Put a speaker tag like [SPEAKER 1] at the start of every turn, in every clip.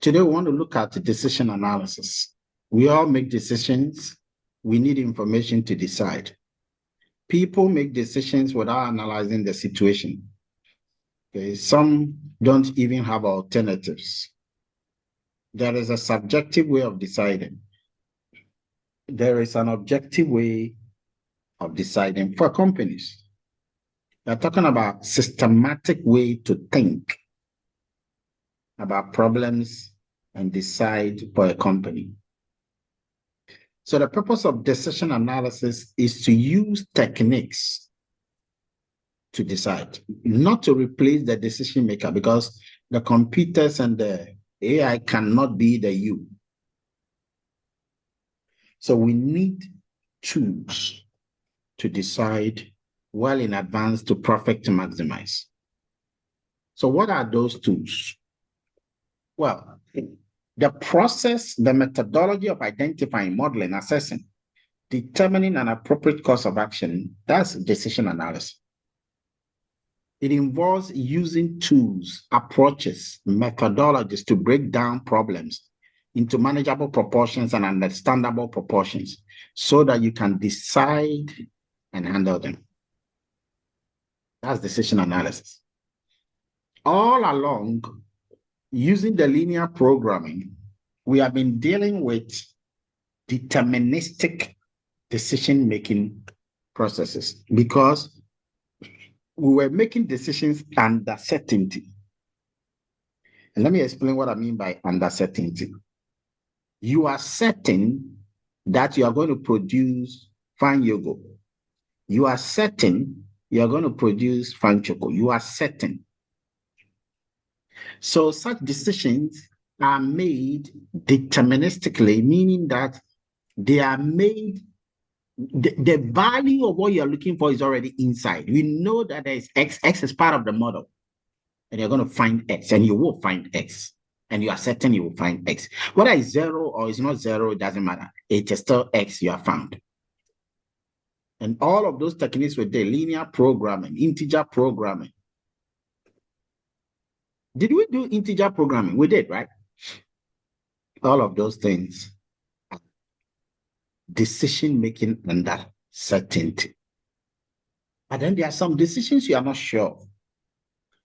[SPEAKER 1] Today, we want to look at decision analysis. We all make decisions. We need information to decide. People make decisions without analyzing the situation. Okay? Some don't even have alternatives. There is a subjective way of deciding. There is an objective way of deciding for companies. They're talking about systematic way to think about problems and decide for a company. So the purpose of decision analysis is to use techniques to decide, not to replace the decision maker, because the computers and the AI cannot be the you. So we need tools to decide well in advance to profit to maximize. So what are those tools? Well, the process, the methodology of identifying, modeling, assessing, determining an appropriate course of action, that's decision analysis. It involves using tools, approaches, methodologies to break down problems into manageable proportions and understandable proportions so that you can decide and handle them. That's decision analysis. All along, using the linear programming, we have been dealing with deterministic decision-making processes because we were making decisions under certainty. And let me explain what I mean by under certainty. You are certain that you are going to produce fine yogurt. You are certain you are going to produce fine chocolate. You are certain. So such decisions are made deterministically, meaning that they are made, the value of what you're looking for is already inside. We know that there is X. X is part of the model. And you're going to find X, and you will find X. And you are certain you will find X. Whether it's 0 or it's not 0, it doesn't matter. It is still X you have found. And all of those techniques with the linear programming, integer programming. Did we do integer programming? We did, right? All of those things. Decision making under certainty. But then there are some decisions you are not sure of.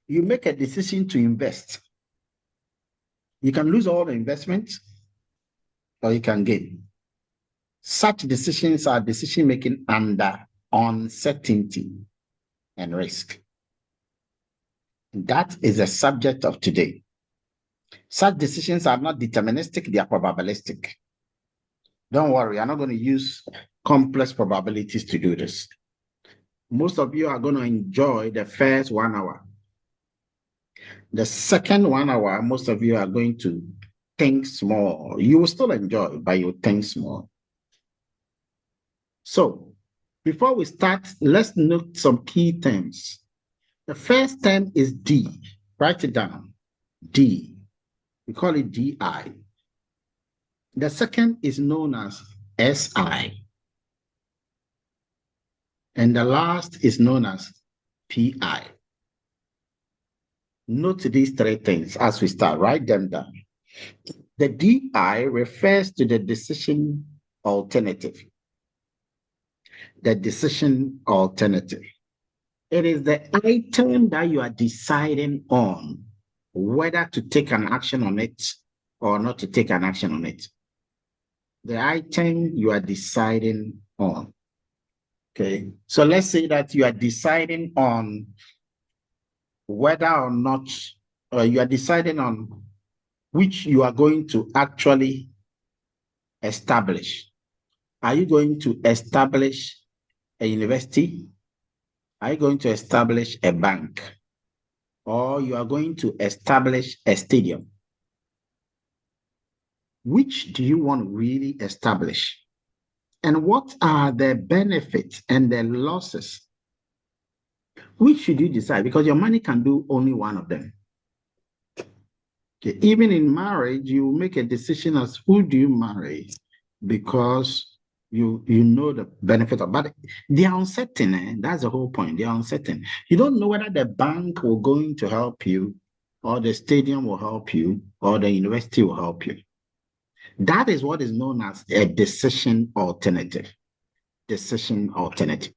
[SPEAKER 1] You make a decision to invest. You can lose all the investments or you can gain. Such decisions are decision making under uncertainty and risk. That is the subject of today. Such decisions are not deterministic, they are probabilistic. Don't worry, I'm not going to use complex probabilities to do this. Most of you are going to enjoy the first 1 hour. The second 1 hour, most of you are going to think small. You will still enjoy, but you think small. So, before we start, let's note some key terms. The first term is D. Write it down. D. We call it DI. The second is known as SI. And the last is known as PI. Note these three things as we start. Write them down. The DI refers to the decision alternative. The decision alternative. It is the item that you are deciding on whether to take an action on it or not to take an action on it. The item you are deciding on. Okay, so let's say that you are deciding on whether or not, you are deciding on which you are going to actually establish. Are you going to establish a university? Are you going to establish a bank? Or you are going to establish a stadium? Which do you want to really establish? And what are the benefits and the losses? Which should you decide? Because your money can do only one of them. Okay. Even in marriage, you make a decision as who do you marry because you know the benefit of, but they are uncertain. That's the whole point. They are uncertain. You don't know whether the bank will going to help you or the stadium will help you, or the university will help you. That is what is known as a decision alternative. Decision alternative.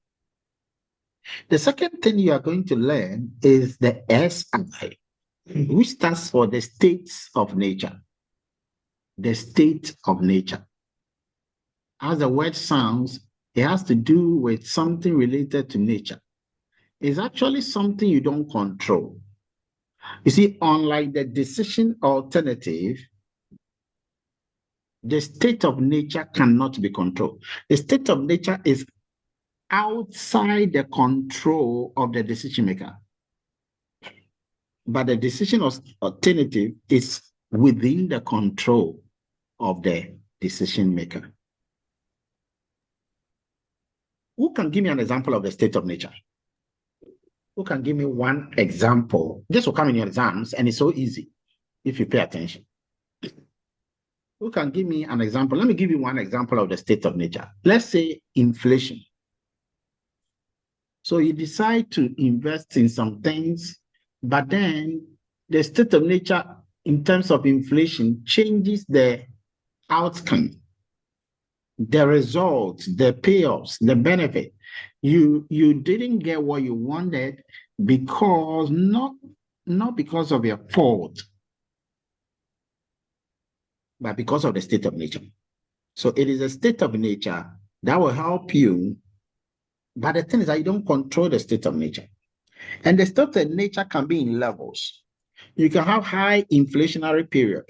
[SPEAKER 1] The second thing you are going to learn is the SI, which stands for the states of nature. The state of nature. As the word sounds, it has to do with something related to nature. It's actually something you don't control. You see, unlike the decision alternative, the state of nature cannot be controlled. The state of nature is outside the control of the decision maker. But the decision alternative is within the control of the decision maker. Who can give me an example of the state of nature? Who can give me one example? This will come in your exams, and it's so easy if you pay attention. Who can give me an example? Let me give you one example of the state of nature. Let's say inflation. So you decide to invest in some things, but then the state of nature in terms of inflation changes the outcome, the results, the payoffs, the benefit. You didn't get what you wanted because not because of your fault, but because of the state of nature. So it is a state of nature that will help you. But the thing is that you don't control the state of nature. And the state of nature can be in levels. You can have high inflationary period.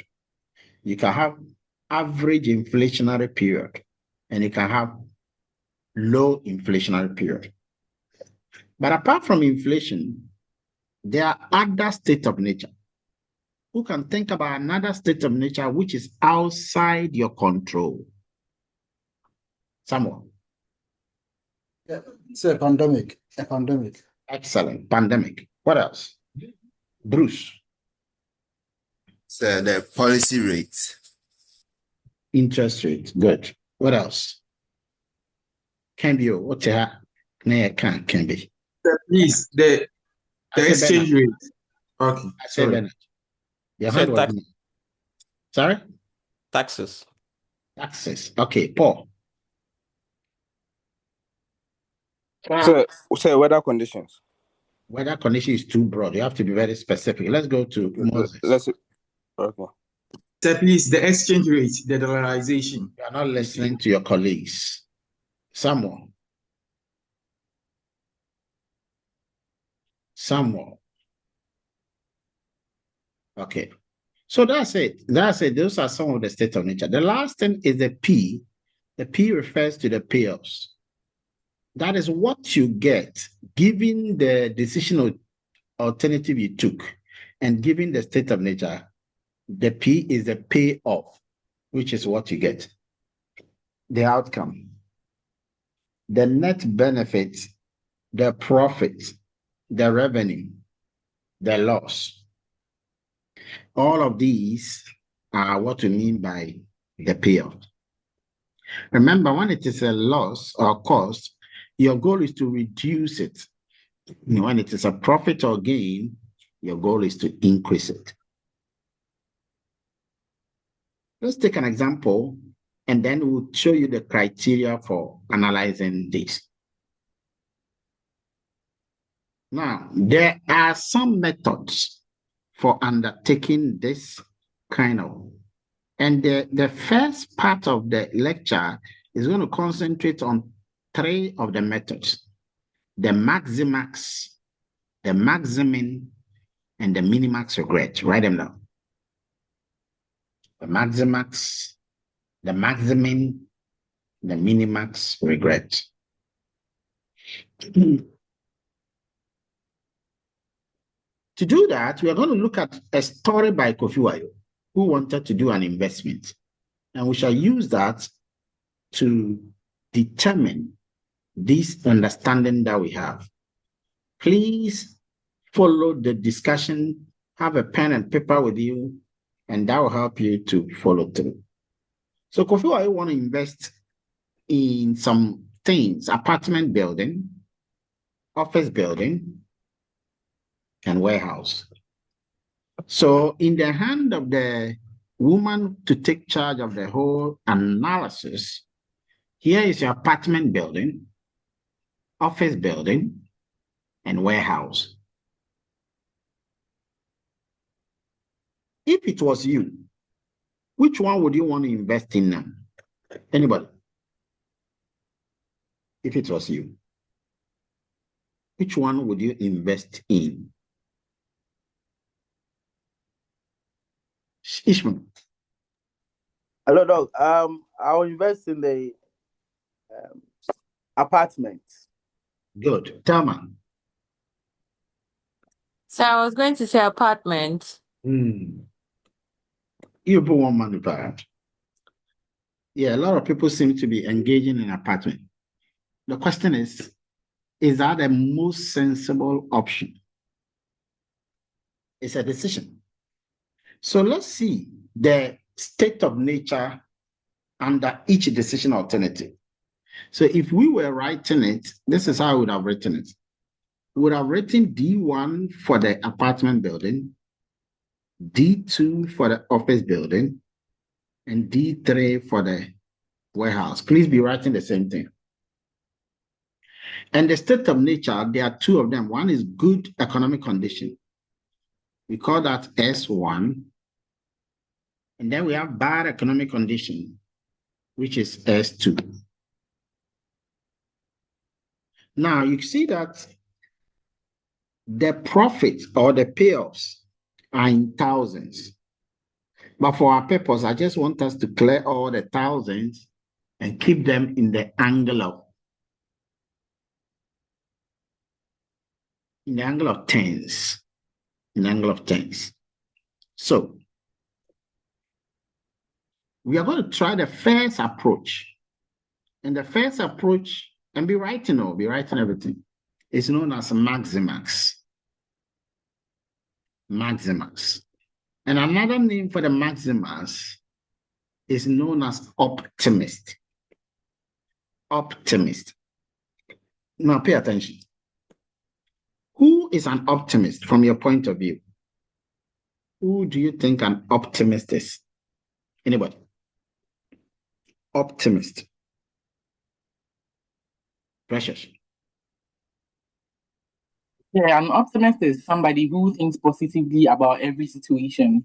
[SPEAKER 1] You can have average inflationary period. And you can have low inflationary period. But apart from inflation, there are other states of nature. Who can think about another state of nature which is outside your control? Someone.
[SPEAKER 2] Yeah, it's a pandemic. A pandemic.
[SPEAKER 1] Excellent. Pandemic. What else? Bruce.
[SPEAKER 3] So the policy rate.
[SPEAKER 1] Interest rate. Good. What else? Can be what can be.
[SPEAKER 4] Please, the exchange rate. Okay.
[SPEAKER 1] I say Bernard. Your hand was me. Sorry?
[SPEAKER 5] Taxes.
[SPEAKER 1] Taxes. Okay, Paul.
[SPEAKER 6] So weather conditions.
[SPEAKER 1] Weather condition is too broad. You have to be very specific. Let's go to Moses.
[SPEAKER 6] Okay.
[SPEAKER 4] So please, the exchange rate, the dollarization.
[SPEAKER 1] You are not listening to your colleagues. Someone. Okay. So that's it. Those are some of the state of nature. The last thing is the P. The P refers to the payoffs. That is what you get given the decision alternative you took and given the state of nature. The P is the payoff, which is what you get. The outcome, the net benefit, the profit, the revenue, the loss. All of these are what we mean by the payoff. Remember, when it is a loss or cost, your goal is to reduce it. When it is a profit or gain, your goal is to increase it. Let's take an example, and then we'll show you the criteria for analyzing this. Now, there are some methods for undertaking this kind of, and the first part of the lecture is going to concentrate on 3 of the methods: the maximax, the maximin, and the minimax regret. Write them down. The maximax, the maximin, the minimax regret. To do that, we are going to look at a story by Kofi Wayo, who wanted to do an investment. And we shall use that to determine this understanding that we have. Please follow the discussion, have a pen and paper with you, and that will help you to follow through. So Kofi Wayo want to invest in some things: apartment building, office building, and warehouse. So in the hand of the woman to take charge of the whole analysis, here is your apartment building, office building, and warehouse. If it was you, which one would you want to invest in now? Anybody? If it was you, which one would you invest in? Ishmael.
[SPEAKER 5] Hello, dog. I'll invest in the apartment.
[SPEAKER 1] Good. Tama.
[SPEAKER 7] So I was going to say apartment.
[SPEAKER 1] You put one money back. Yeah, a lot of people seem to be engaging in apartment. The question is that the most sensible option? It's a decision. So let's see the state of nature under each decision alternative. So if we were writing it, this is how I would have written it. We would have written D1 for the apartment building, D2 for the office building, and D3 for the warehouse. Please be writing the same thing. And the state of nature, there are two of them. One is good economic condition. We call that S1. And then we have bad economic condition, which is S2. Now you see that the profit or the payoffs are in thousands. But for our purpose, I just want us to clear all the thousands and keep them in the angle of tens. In the angle of tens. So we are going to try the first approach. And the first approach, and be writing everything, is known as maximax. Maximax. And another name for the maximax is known as optimist. Optimist. Now pay attention. Who is an optimist from your point of view? Who do you think an optimist is? Anybody? Optimist. Precious.
[SPEAKER 8] Yeah, an optimist is somebody who thinks positively about every situation.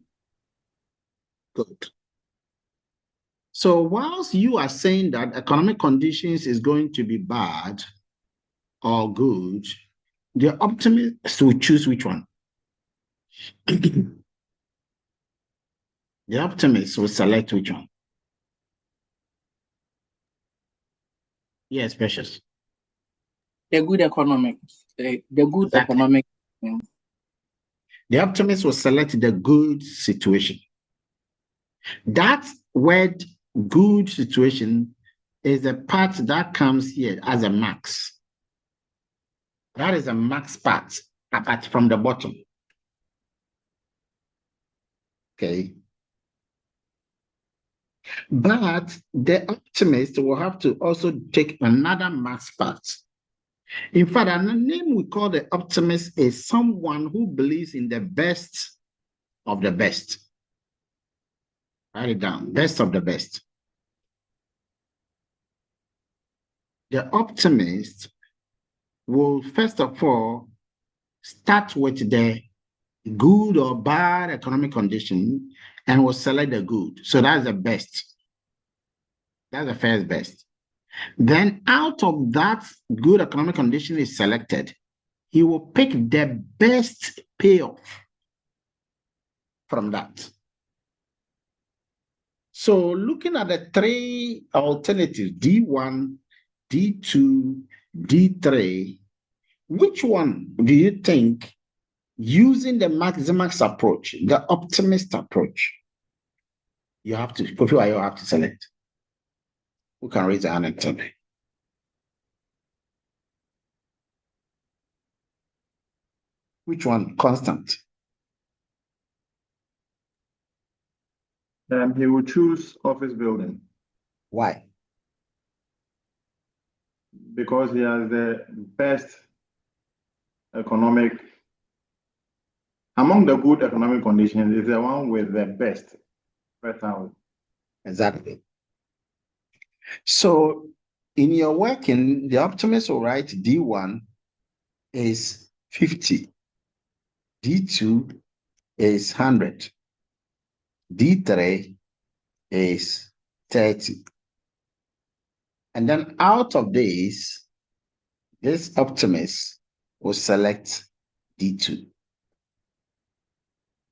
[SPEAKER 1] Good. So whilst you are saying that economic conditions is going to be bad or good, the optimist will choose which one? The optimist will select which one? Yes, Precious.
[SPEAKER 8] The good economics. The good
[SPEAKER 1] Exactly.
[SPEAKER 8] economic.
[SPEAKER 1] The optimist will select the good situation. That word good situation is the part that comes here as a max. That is a max part, apart from the bottom. Okay. But the optimist will have to also take another max part. In fact, the name we call the optimist is someone who believes in the best of the best. Write it down, best of the best. The optimist will first of all start with the good or bad economic condition and will select the good. So that's the best. That's the first best. Then out of that good economic condition is selected, he will pick the best payoff from that. So looking at the three alternatives, D1, D2, D3, which one do you think, using the maximax approach, the optimist approach, you have to select? Who can raise a hand and tell me? Which one? Constant.
[SPEAKER 9] He will choose office building
[SPEAKER 1] Why?
[SPEAKER 9] because he has the best economic Among the good economic conditions is the one with the best per 1,000.
[SPEAKER 1] Exactly. So in your working, the optimist will write D1 is 50. D2 is 100. D3 is 30. And then out of these, this optimist will select D2.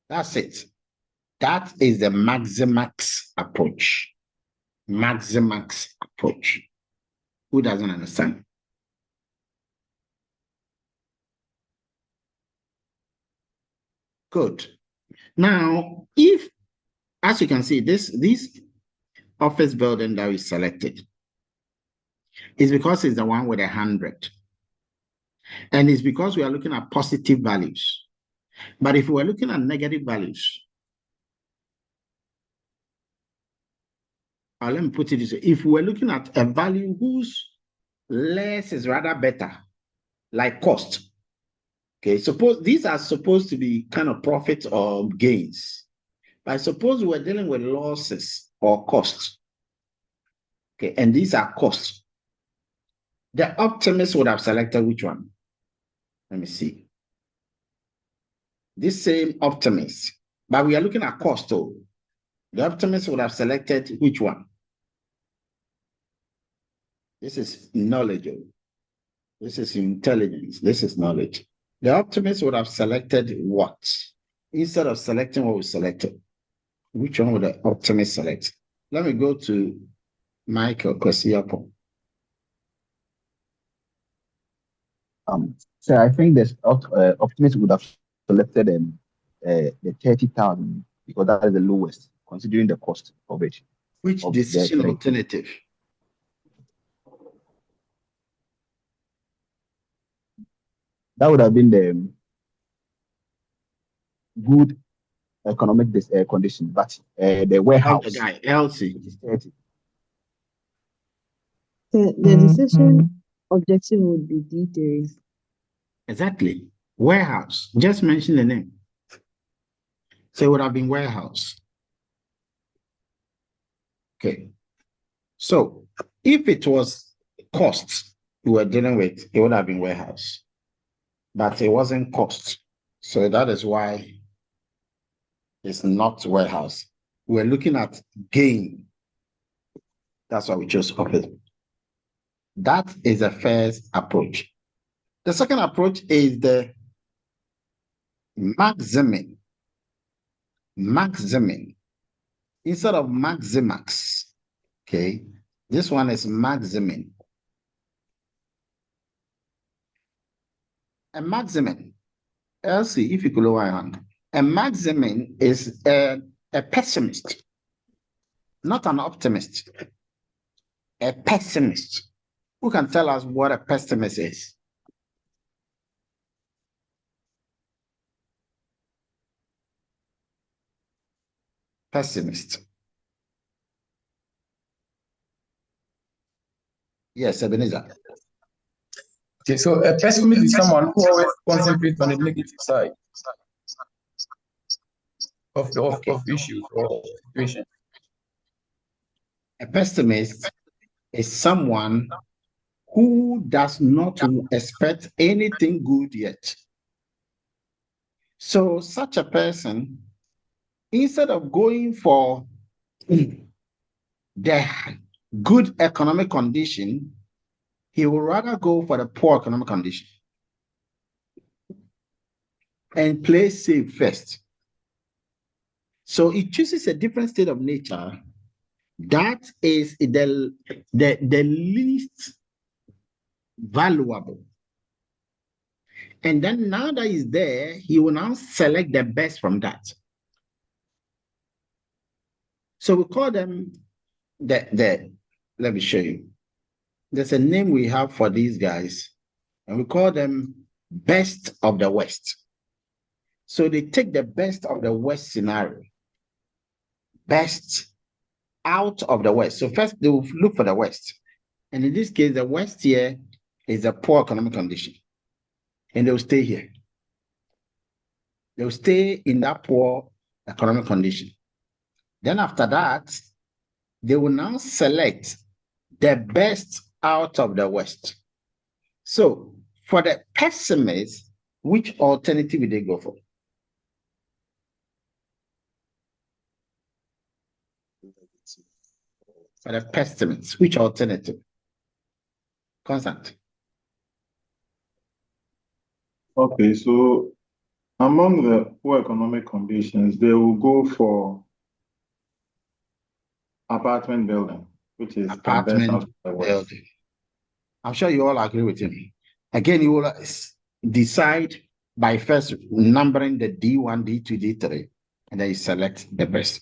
[SPEAKER 1] That's it. That is the Maximax approach. Maximax approach. Who doesn't understand? Good. Now, if, as you can see, this office building that we selected is because it's the one with 100. And it's because we are looking at positive values. But if we're looking at negative values, let me put it this way. If we're looking at a value whose less is rather better, like cost, okay, suppose these are supposed to be kind of profits or gains. But suppose we're dealing with losses or costs, okay, and these are costs. The optimist would have selected which one? Let me see. This same optimist, but we are looking at cost though. The optimist would have selected which one? This is knowledge. This is intelligence. This is knowledge. The optimist would have selected what? Instead of selecting what we selected, which one would the optimist select? Let me go to Michael Kosiapo.
[SPEAKER 10] So I think this optimist would have selected the 30,000 because that is the lowest considering the cost of it.
[SPEAKER 1] Which decision alternative?
[SPEAKER 10] That would have been the good economic condition, but the warehouse.
[SPEAKER 1] The guy, Elsie.
[SPEAKER 10] Is 30.
[SPEAKER 11] The decision objective would be D3.
[SPEAKER 1] Exactly. Warehouse. Just mention the name. So it would have been warehouse. Okay. So if it was costs we were dealing with, it would have been warehouse. But it wasn't cost. So that is why it's not warehouse. We're looking at gain. That's why we chose office. That is the first approach. The second approach is the maximing. Maximing. Instead of maximax. Okay. This one is maximing. A maximing. Elsie, if you could lower your hand. A maximing is a pessimist, not an optimist. A pessimist. Who can tell us what a pessimist is? Pessimist. Yes, Ebenezer.
[SPEAKER 4] Okay, so a pessimist is someone who always concentrates on the negative side of issues or situation.
[SPEAKER 1] A pessimist is someone who does not expect anything good yet. So such a person, instead of going for the good economic condition, he will rather go for the poor economic condition and play safe first. So it chooses a different state of nature that is the least valuable. And then now that he's there, he will now select the best from that. So we call them let me show you. There's a name we have for these guys, and we call them best of the West. So they take the best of the West scenario, best out of the West. So first they will look for the West. And in this case, the West here is a poor economic condition. And they will stay here. They will stay in that poor economic condition. Then after that, they will now select the best out of the West. So for the pessimists, which alternative will they go for? For the pessimists, which alternative? Constant.
[SPEAKER 9] Okay, so among the poor economic conditions, they will go for apartment building, which is the best out
[SPEAKER 1] Apartment
[SPEAKER 9] of the West.
[SPEAKER 1] building. I'm sure you all agree with him. Again, you will decide by first numbering the D1, D2, D3, and then you select the best.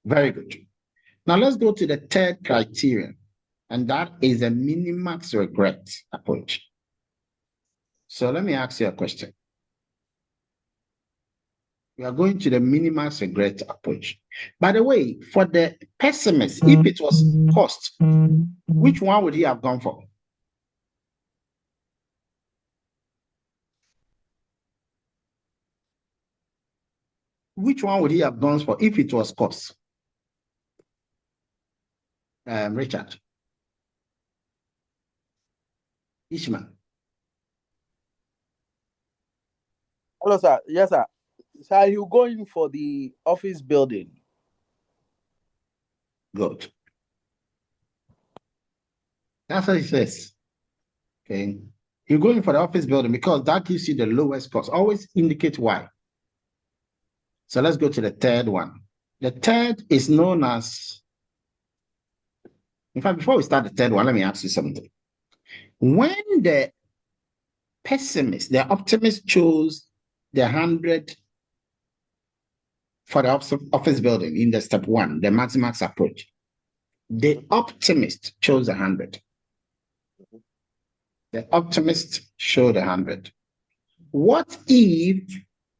[SPEAKER 1] Very good. Now let's go to the third criterion, and that is a minimax regret approach. So let me ask you a question. We are going to the minimax regret approach. By the way, for the pessimist, if it was cost, which one would he have gone for? Which one would he have gone for if it was cost? Richard. Ishmael.
[SPEAKER 5] Hello, sir. Yes, sir. Sir, you going for the office building?
[SPEAKER 1] Good. That's what he says. Okay. You're going for the office building because that gives you the lowest cost. Always indicate why. So let's go to the third one. The third is known as, in fact, before we start the third one, let me ask you something. When the pessimist, the optimist chose the 100 for the office building in the step one, the maximax approach, the optimist chose 100. The optimist showed 100. What if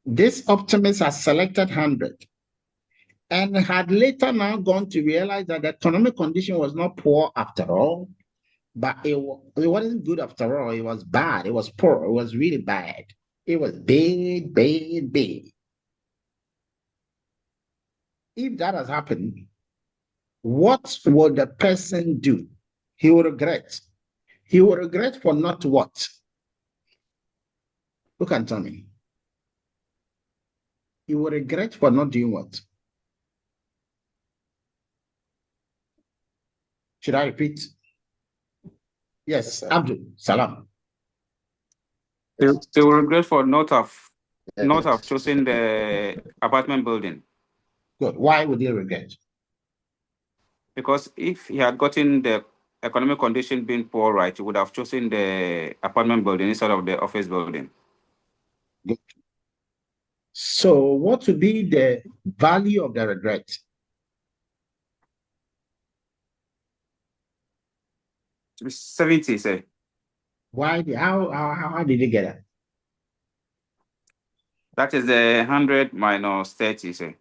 [SPEAKER 1] this optimist has selected 100 and had later now gone to realize that the economic condition was not poor after all, but it wasn't good after all. It was bad. It was poor. It was really bad. It was bad, bad, bad. If that has happened, what would the person do? He will regret. He will regret for not what? Who can tell me? He will regret for not doing what? Should I repeat? Yes, Abdul Salam.
[SPEAKER 12] They will regret for not have chosen the apartment building.
[SPEAKER 1] Good. Why would they regret?
[SPEAKER 12] Because if he had gotten the economic condition being poor right, he would have chosen the apartment building instead of the office building.
[SPEAKER 1] Good. So what would be the value of the regret?
[SPEAKER 12] To be 70, say.
[SPEAKER 1] Why? How did they get it?
[SPEAKER 12] That is the 100 minus 30, say.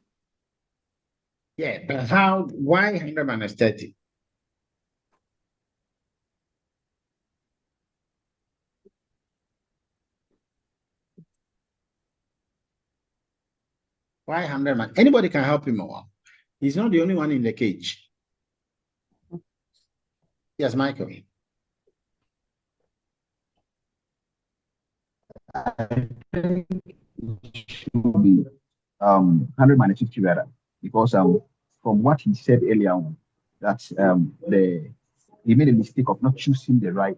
[SPEAKER 1] Yeah, but why 100 minus 30? Why 100 minus? Anybody can help him more. He's not the only one in the cage. Yes, Michael.
[SPEAKER 10] I think it should be 100 minus 50 rather, because from what he said earlier on, that he made a mistake of not choosing the right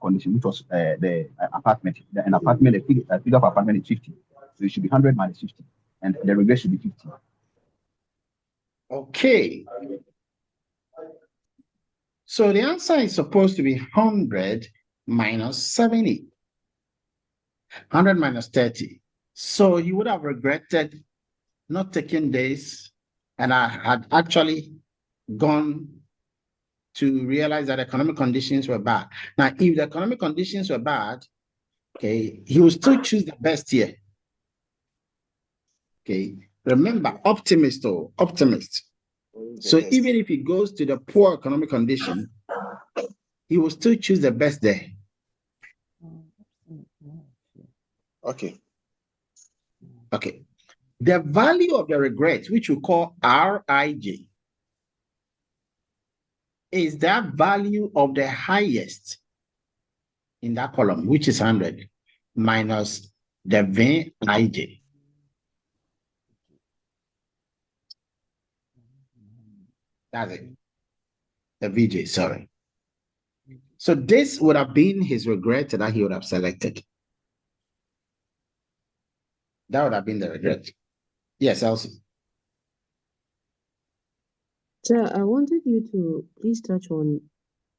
[SPEAKER 10] condition, which was the apartment. An apartment, the figure of apartment is 50, so it should be 100 minus 50, and the regret should be 50.
[SPEAKER 1] Okay. So the answer is supposed to be 100 minus 70. 100 minus 30. So you would have regretted not taking this, and I had actually gone to realize that economic conditions were bad. Now, if the economic conditions were bad, okay, he will still choose the best here. Okay, remember, optimist. So even if he goes to the poor economic condition, he will still choose the best there.
[SPEAKER 6] Okay.
[SPEAKER 1] Okay. The value of the regret, which we call Rij, is that value of the highest in that column, which is 100, minus the Vij. That's it. The Vj, sorry. So this would have been his regret that he would have selected. That would have been the regret. Yes, Elsie.
[SPEAKER 11] Sir, I wanted you to please touch on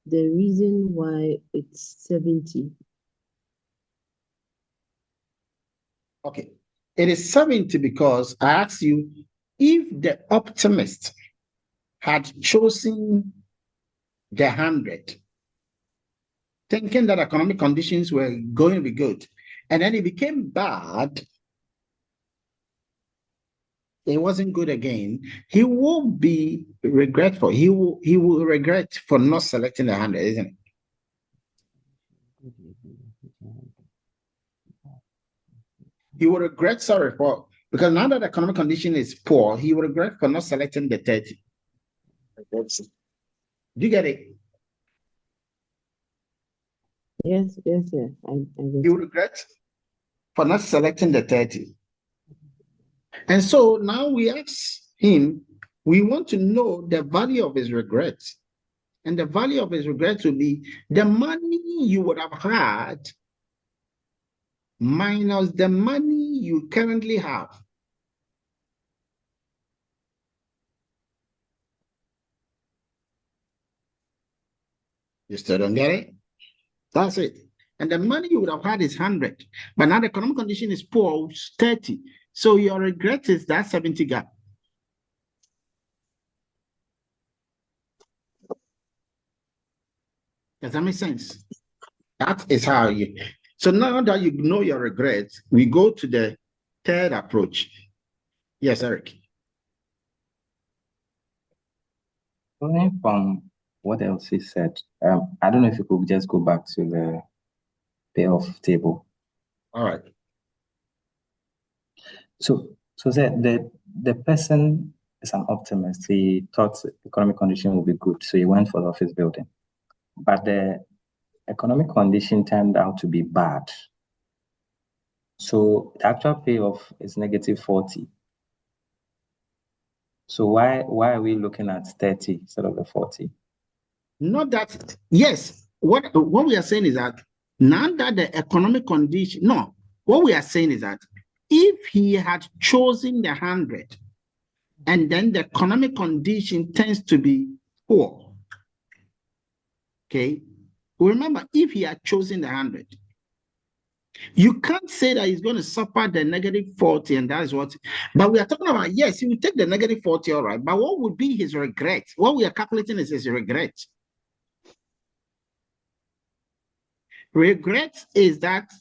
[SPEAKER 11] the reason why it's 70.
[SPEAKER 1] Okay. It is 70 because I asked you if the optimist had chosen the 100, thinking that economic conditions were going to be good, and then it became bad, it wasn't good again, he will be regretful. He will regret for not selecting the 100, isn't it? He will regret, because now that the economic condition is poor, he will regret for not selecting the 30. Do you get it?
[SPEAKER 11] Yes, sir. I
[SPEAKER 1] He
[SPEAKER 11] get
[SPEAKER 1] will regret for not selecting the 30. And so now we ask him, we want to know the value of his regrets. And the value of his regrets will be the money you would have had minus the money you currently have. You still don't get it? That's it. And the money you would have had is 100. But now the economic condition is poor, it's 30. So your regret is that 70 gap. Does that make sense? That is how you. So now that you know your regrets, we go to the third approach. Yes, Eric.
[SPEAKER 13] Going from what else he said, I don't know if you could just go back to the payoff table.
[SPEAKER 1] All right.
[SPEAKER 13] So the person is an optimist. He thought economic condition would be good, so he went for the office building. But the economic condition turned out to be bad. So the actual payoff is -40. So why are we looking at 30 instead of the 40?
[SPEAKER 1] Not that, yes. What we are saying is that now that the economic condition, no, what we are saying is that if he had chosen the 100 and then the economic condition tends to be poor, okay, remember, if he had chosen the 100, you can't say that he's going to suffer the -40 and that is what, but we are talking about, yes, he will take the -40, all right, but what would be his regret? What we are calculating is his regret. Regret is that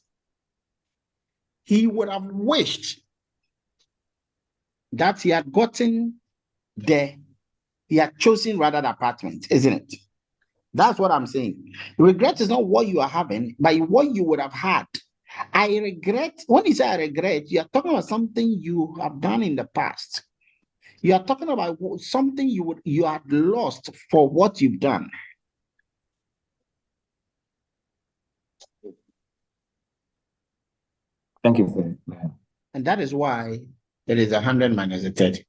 [SPEAKER 1] he would have wished that he had gotten he had chosen rather the apartment, isn't it? That's what I'm saying. Regret is not what you are having, but what you would have had. I regret, when you say I regret, you are talking about something you have done in the past. You are talking about something you had lost for what you've done.
[SPEAKER 13] Thank you for that.
[SPEAKER 1] And that is why it is 100 minus the 30.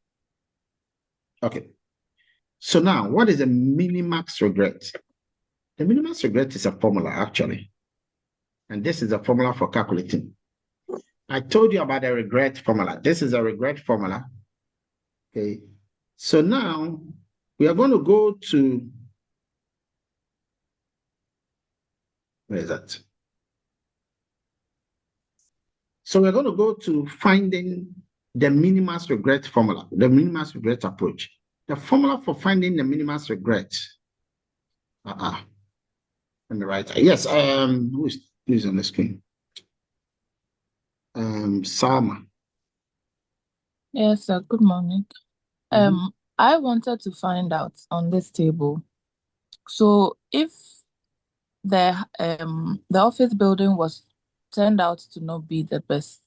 [SPEAKER 1] Okay. So now, what is the minimax regret? The minimax regret is a formula, actually. And this is a formula for calculating. I told you about the regret formula. This is a regret formula. Okay. So now we are going to go to, where is that? So we're going to go to finding the minimax regret formula, the minimax regret approach. The formula for finding the minimax regret. Let me write. Yes, who's on the screen? Salma.
[SPEAKER 14] Yes, sir. Good morning. I wanted to find out on this table. So if the office building was turned out to not be the best,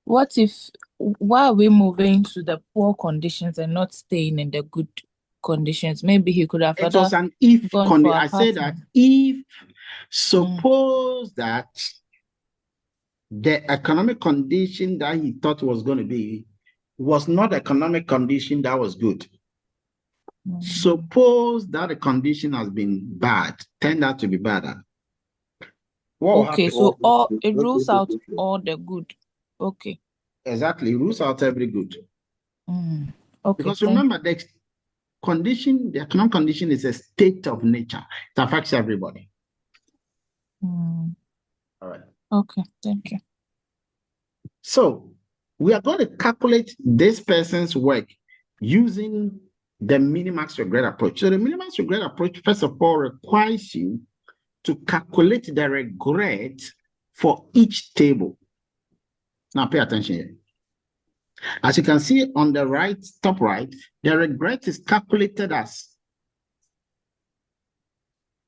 [SPEAKER 14] what if, why are we moving to the poor conditions and not staying in the good conditions? Maybe he could have
[SPEAKER 1] It was
[SPEAKER 14] rather
[SPEAKER 1] an if
[SPEAKER 14] gone
[SPEAKER 1] condition.
[SPEAKER 14] for
[SPEAKER 1] I say that
[SPEAKER 14] apartment.
[SPEAKER 1] if suppose that the economic condition that he thought was going to be was not economic condition that was good. Suppose that the condition has been bad, turned out to be bad. What will
[SPEAKER 14] Okay,
[SPEAKER 1] happen?
[SPEAKER 14] so all it rules out all the good. Okay.
[SPEAKER 1] Exactly, rules out every good.
[SPEAKER 14] Okay.
[SPEAKER 1] Because remember, the condition, the economic condition is a state of nature. It affects everybody.
[SPEAKER 14] All
[SPEAKER 1] right.
[SPEAKER 14] Okay, thank you.
[SPEAKER 1] So we are going to calculate this person's work using the minimax regret approach. So the minimax regret approach, first of all, requires you to calculate the regret for each table. Now pay attention here. As you can see on the right, top right, the regret is calculated as,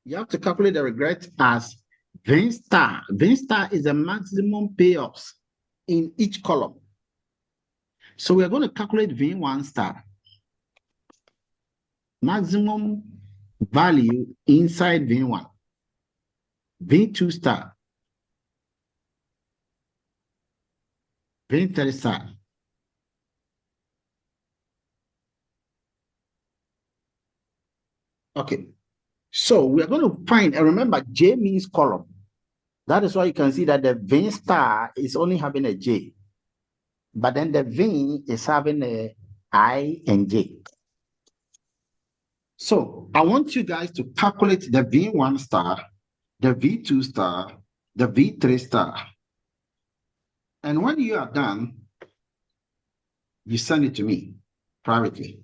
[SPEAKER 1] you have to calculate the regret as V star. V star is the maximum payoffs in each column. So we are going to calculate V1 star. Maximum value inside V1. V2 star. V3 star. Okay. So we are going to find, and remember, J means column. That is why you can see that the V star is only having a J. But then the V is having a I and J. So I want you guys to calculate the V1 star, the V2 star, the V3 star. And when you are done, you send it to me privately.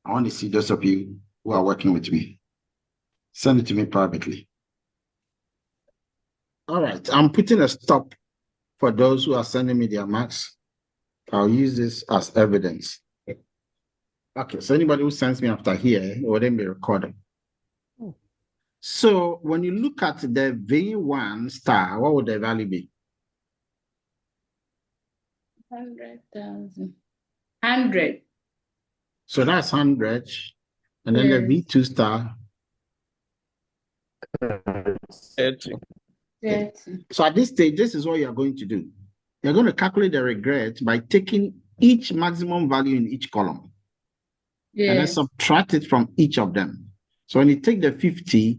[SPEAKER 1] I want to see those of you who are working with me. Send it to me privately. All right, I'm putting a stop for those who are sending me their marks. I'll use this as evidence. Okay, so anybody who sends me after here, it will then be recorded. So when you look at the V1 star, what would the value be?
[SPEAKER 15] 100,000. 100.
[SPEAKER 1] So that's 100. And then the V2 star.
[SPEAKER 6] 30.
[SPEAKER 15] 30.
[SPEAKER 1] So at this stage, this is what you're going to do. You're going to calculate the regret by taking each maximum value in each column.
[SPEAKER 15] Yes.
[SPEAKER 1] And then subtract it from each of them. So when you take the 50,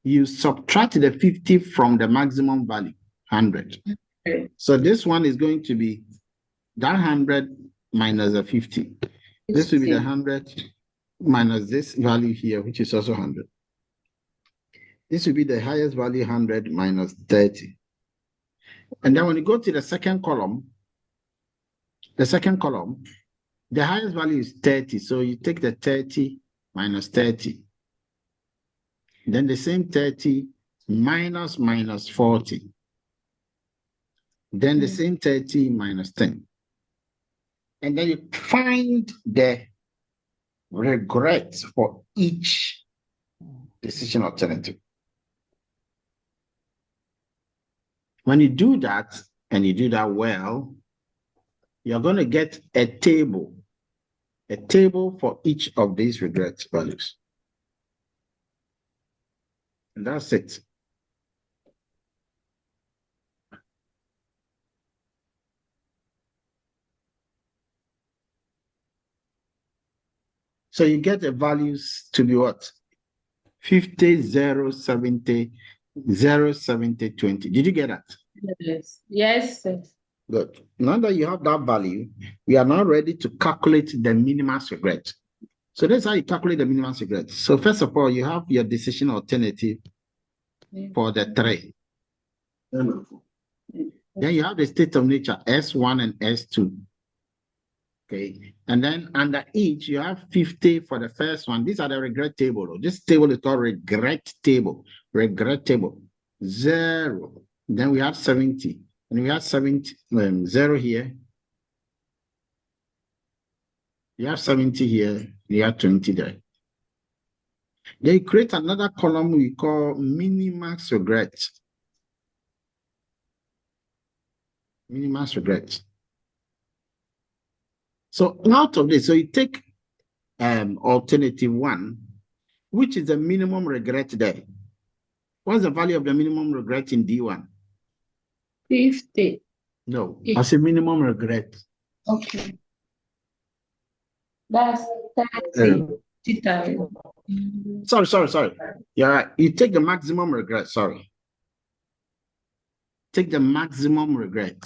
[SPEAKER 1] you subtract the 50 from the maximum value, 100.
[SPEAKER 15] Okay.
[SPEAKER 1] So this one is going to be that 100 minus the 50. This will be the 100 minus this value here, which is also 100. This will be the highest value, 100 minus 30. And then when you go to the second column, the highest value is 30. So you take the 30 minus 30. Then the same 30 minus 40. Then the same 30 minus 10. And then you find the regret for each decision alternative. When you do that, and you do that well, you're going to get a table for each of these regret values. And that's it. So you get the values to be what? 50, 0, 70, 0, 70, 20. Did you get that?
[SPEAKER 15] Yes. Yes.
[SPEAKER 1] Good. Now that you have that value, we are now ready to calculate the minimax regret. So that's how you calculate the minimax regret. So first of all, you have your decision alternative for the 3. Then you have the state of nature, S1 and S2. Okay. And then under each, you have 50 for the first one. These are the regret table. This table is called regret table. Regret table. 0. Then we have 70. And we have 70, 0 here. You have 70 here. You have 20 there. Then you create another column we call minimax regret. Minimax regret. So out of this, so you take alternative 1, which is the minimum regret there. What's the value of the minimum regret in D1?
[SPEAKER 15] 50.
[SPEAKER 1] No, I say minimum regret.
[SPEAKER 15] Okay. That's
[SPEAKER 1] Uh,
[SPEAKER 15] 30,000.
[SPEAKER 1] sorry. Yeah, right. You take the maximum regret. Sorry. Take the maximum regret.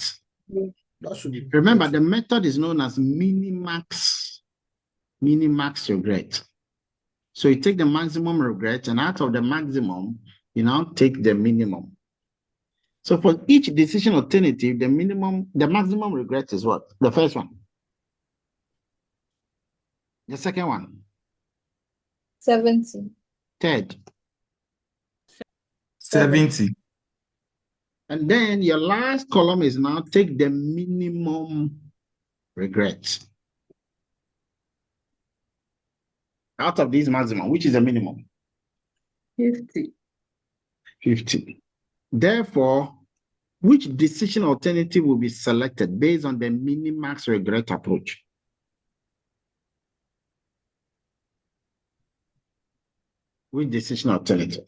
[SPEAKER 2] That should be.
[SPEAKER 1] Remember, the method is known as minimax regret. So you take the maximum regret, and out of the maximum, you now take the minimum. So for each decision alternative, the maximum regret is what? The first one. The second one.
[SPEAKER 14] 70.
[SPEAKER 1] Third.
[SPEAKER 4] 70.
[SPEAKER 1] And then your last column is now take the minimum regret. Out of these maximum, which is the minimum?
[SPEAKER 15] 50.
[SPEAKER 1] 50. Therefore, which decision alternative will be selected based on the minimax regret approach? Which decision alternative?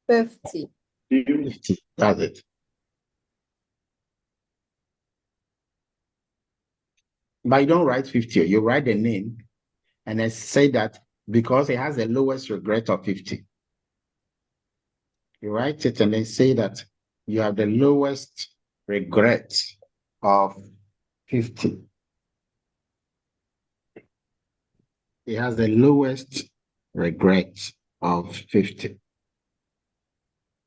[SPEAKER 14] 50.
[SPEAKER 1] 50. That's it. But you don't write 50. You write the name and then say that because it has the lowest regret of 50. You write it and then say that you have the lowest regret of 50. It has the lowest regret of 50.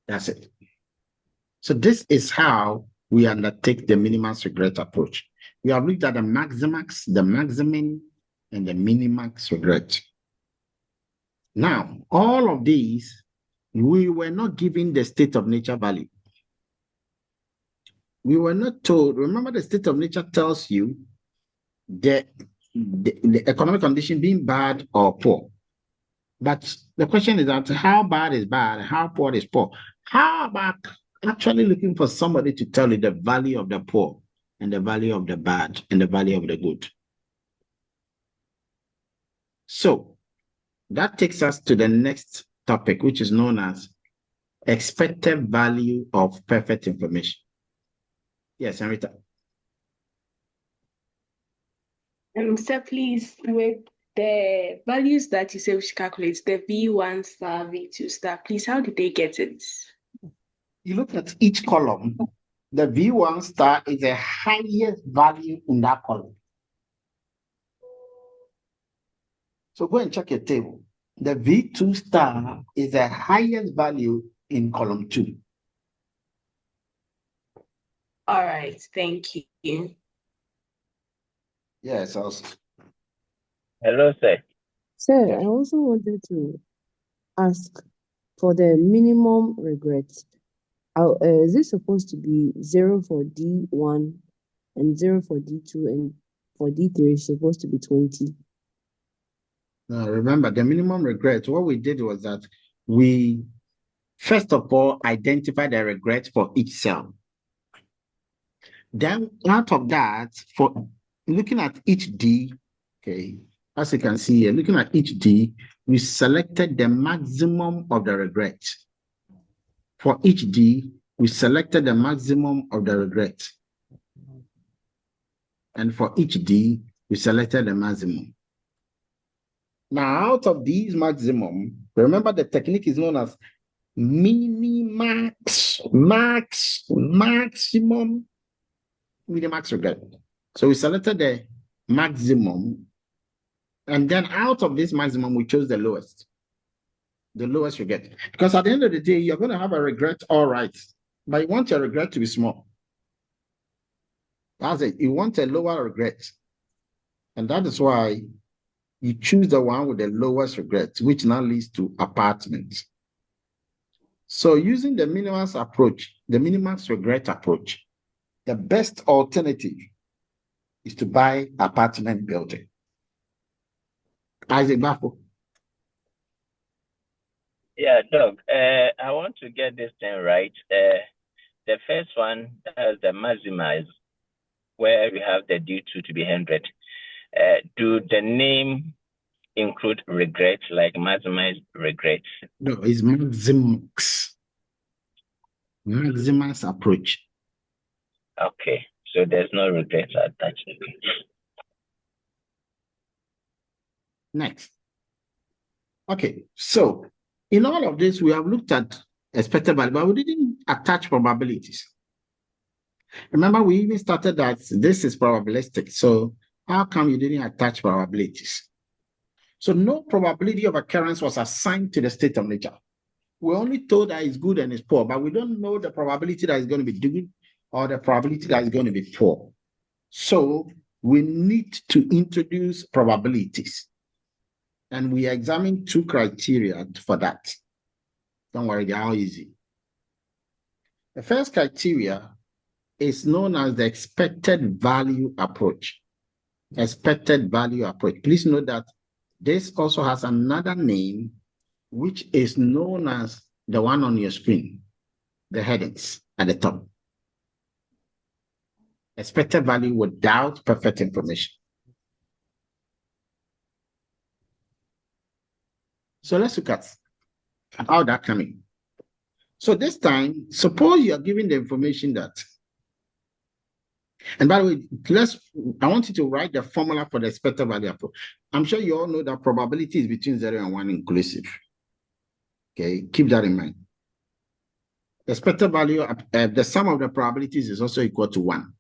[SPEAKER 1] That's it. So this is how we undertake the minimax regret approach. We have looked at the maximax, the maximum, and the minimax regret. Now, all of these, we were not given the state of nature value. We were not told. Remember, the state of nature tells you the economic condition being bad or poor. But the question is that how bad is bad, how poor is poor? How about actually looking for somebody to tell you the value of the poor and the value of the bad and the value of the good? So that takes us to the next topic, which is known as expected value of perfect information. Yes, Henrietta.
[SPEAKER 16] Sir, please, with the values that you say we should calculate, the V1 star, V2 star, please, how did they get it?
[SPEAKER 1] You look at each column, the V1 star is the highest value in that column. So go and check your table. The V2 star is the highest value in column 2.
[SPEAKER 16] All right, thank you.
[SPEAKER 1] Yes, also.
[SPEAKER 17] Hello, sir.
[SPEAKER 11] Sir, I also wanted to ask for the minimum regret. Is this supposed to be 0 for D1 and 0 for D2 and for D3 is supposed to be 20?
[SPEAKER 1] Now, remember, the minimum regret, what we did was that we, first of all, identified the regret for each cell. Then, out of that, for looking at each D, okay, as you can see here, looking at each D, we selected the maximum of the regret. For each D, we selected the maximum of the regret. And for each D, we selected the maximum. Now, out of these maximum, remember the technique is known as maximum minimax regret. So we selected the maximum, and then out of this maximum, we chose the lowest regret. Because at the end of the day, you're going to have a regret, all right, but you want your regret to be small. That's it. You want a lower regret. And that is why you choose the one with the lowest regret, which now leads to apartments. So using the minimax approach, the minimax regret approach, the best alternative is to buy apartment building. Isaac Bafo.
[SPEAKER 17] Yeah, Doc, I want to get this thing right. The first one, the maximize, where we have the D2 to be 100, do the name include regrets, like maximize regrets?
[SPEAKER 1] No, it's maximus. Maximus approach.
[SPEAKER 17] Okay, so there's no regrets attached.
[SPEAKER 1] Next. Okay, so in all of this, we have looked at expected value, but we didn't attach probabilities. Remember, we even started that this is probabilistic. So how come you didn't attach probabilities? So no probability of occurrence was assigned to the state of nature. We're only told that it's good and it's poor, but we don't know the probability that it's going to be good or the probability that it's going to be poor. So we need to introduce probabilities. And we examine two criteria for that. Don't worry, they're all easy. The first criteria is known as the expected value approach. Expected value approach. Please note that this also has another name, which is known as the one on your screen, the headings at the top. Expected value without perfect information. So let's look at how that coming. So this time, suppose you are given the information that, and by the way, I want you to write the formula for the expected value approach. I'm sure you all know that probability is between 0 and 1 inclusive. Okay, keep that in mind. Expected value, the sum of the probabilities is also equal to 1.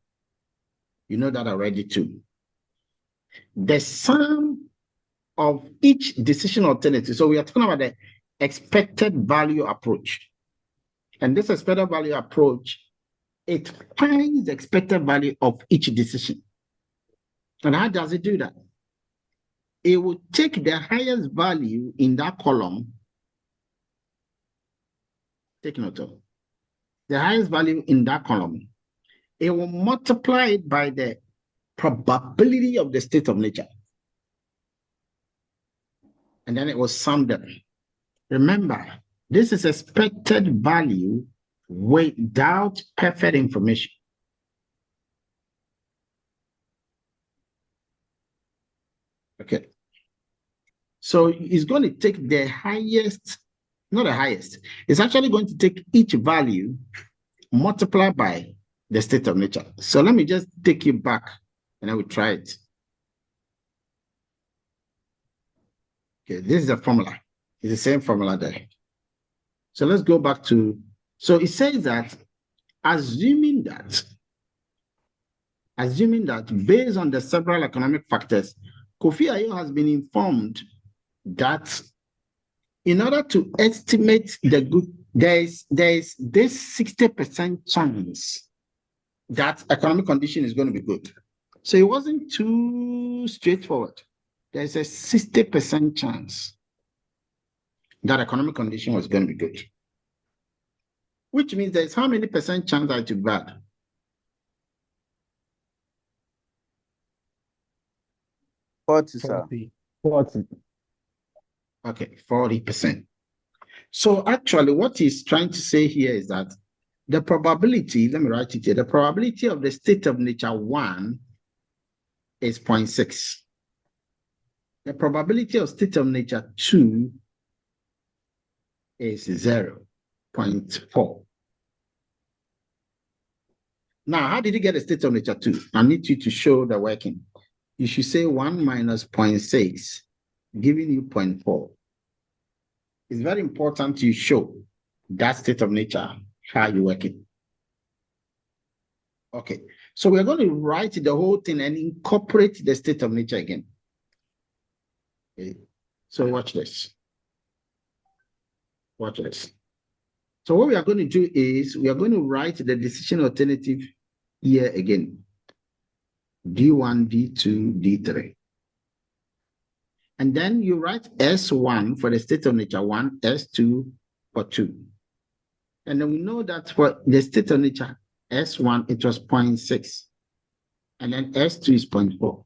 [SPEAKER 1] You know that already too. The sum of each decision alternative. So we are talking about the expected value approach. And this expected value approach, it finds the expected value of each decision. And how does it do that? It will take the highest value in that column. Take note of the highest value in that column. It will multiply it by the probability of the state of nature. And then it will sum them. Remember, this is expected value without perfect information. Okay. So it's going to take the highest, not the highest, it's actually going to take each value multiplied by the state of nature. So let me just take you back and I will try it. Okay, this is the formula. It's the same formula there. So let's go back to, so it says that assuming that based on the several economic factors, Kofi Ayo has been informed that in order to estimate the good, there is this 60% chance that economic condition is going to be good. So it wasn't too straightforward. There's a 60% chance that economic condition was going to be good. Which means there's how many percent chance that it's bad?
[SPEAKER 5] Sir.
[SPEAKER 1] 40. Okay, 40%. So actually what he's trying to say here is that the probability, let me write it here, the probability of the state of nature 1 is 0.6. The probability of state of nature 2 is 0.4. Now, how did you get the state of nature 2? I need you to show the working. You should say 1 minus 0.6, giving you 0.4. It's very important you show that state of nature, how you work it. Okay, so we're going to write the whole thing and incorporate the state of nature again. Okay, so watch this. Watch this. So what we are going to do is we are going to write the decision alternative here again. D1, D2, D3. And then you write S1 for the state of nature 1, S2 for 2. And then we know that for the state of nature S1, it was 0.6. And then S2 is 0.4.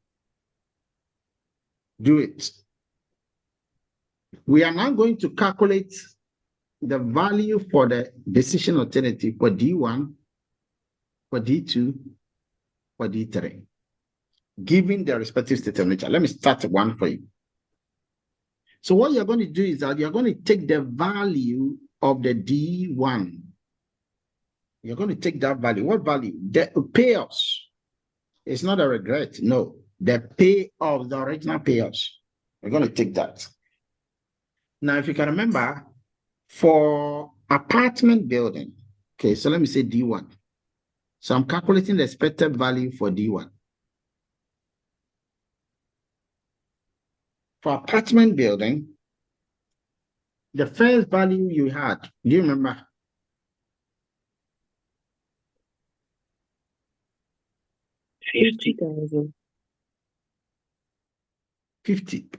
[SPEAKER 1] Do it. We are now going to calculate the value for the decision alternative for D1, for D2, for D3, given the respective state of nature. Let me start one for you. So what you're going to do is that you're going to take the value of the D1. You're going to take that value. What value? The payoffs. It's not a regret. No. The payoffs, the original payoffs. We're going to take that. Now, if you can remember, for apartment building, okay, so let me say D1. So I'm calculating the expected value for D1. For apartment building, the first value you had, do you remember?
[SPEAKER 11] $50,000.
[SPEAKER 1] 50.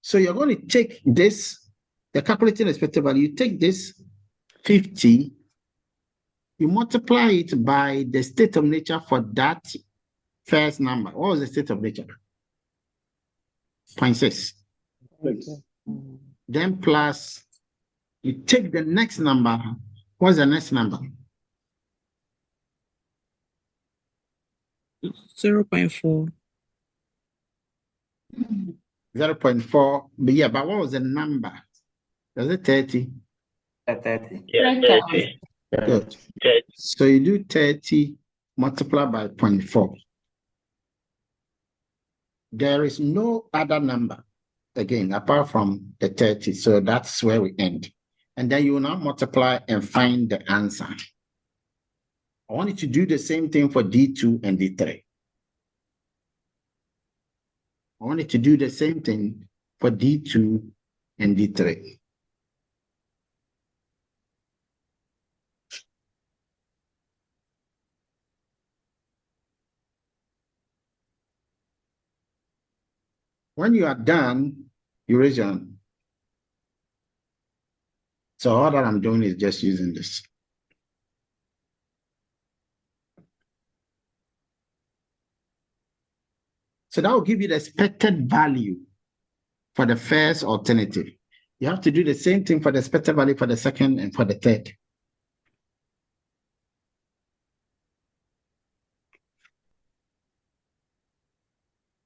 [SPEAKER 1] So you're going to take this, the calculating expected value, you take this 50, you multiply it by the state of nature for that first number. What was the state of nature? 0.6. Then plus, you take the next number. What's the next number?
[SPEAKER 14] 0.4.
[SPEAKER 1] 0.4. But yeah, but what was the number? Was it 30?
[SPEAKER 13] 30.
[SPEAKER 17] Yeah, 30.
[SPEAKER 1] Good.
[SPEAKER 17] 30.
[SPEAKER 1] So you do 30 multiplied by 0.4. There is no other number, again, apart from the 30. So that's where we end. And then you will now multiply and find the answer. I want you to do the same thing for D2 and D3. I want you to do the same thing for D2 and D3. When you are done, you raise your hand. So all that I'm doing is just using this. So that will give you the expected value for the first alternative. You have to do the same thing for the expected value for the second and for the third.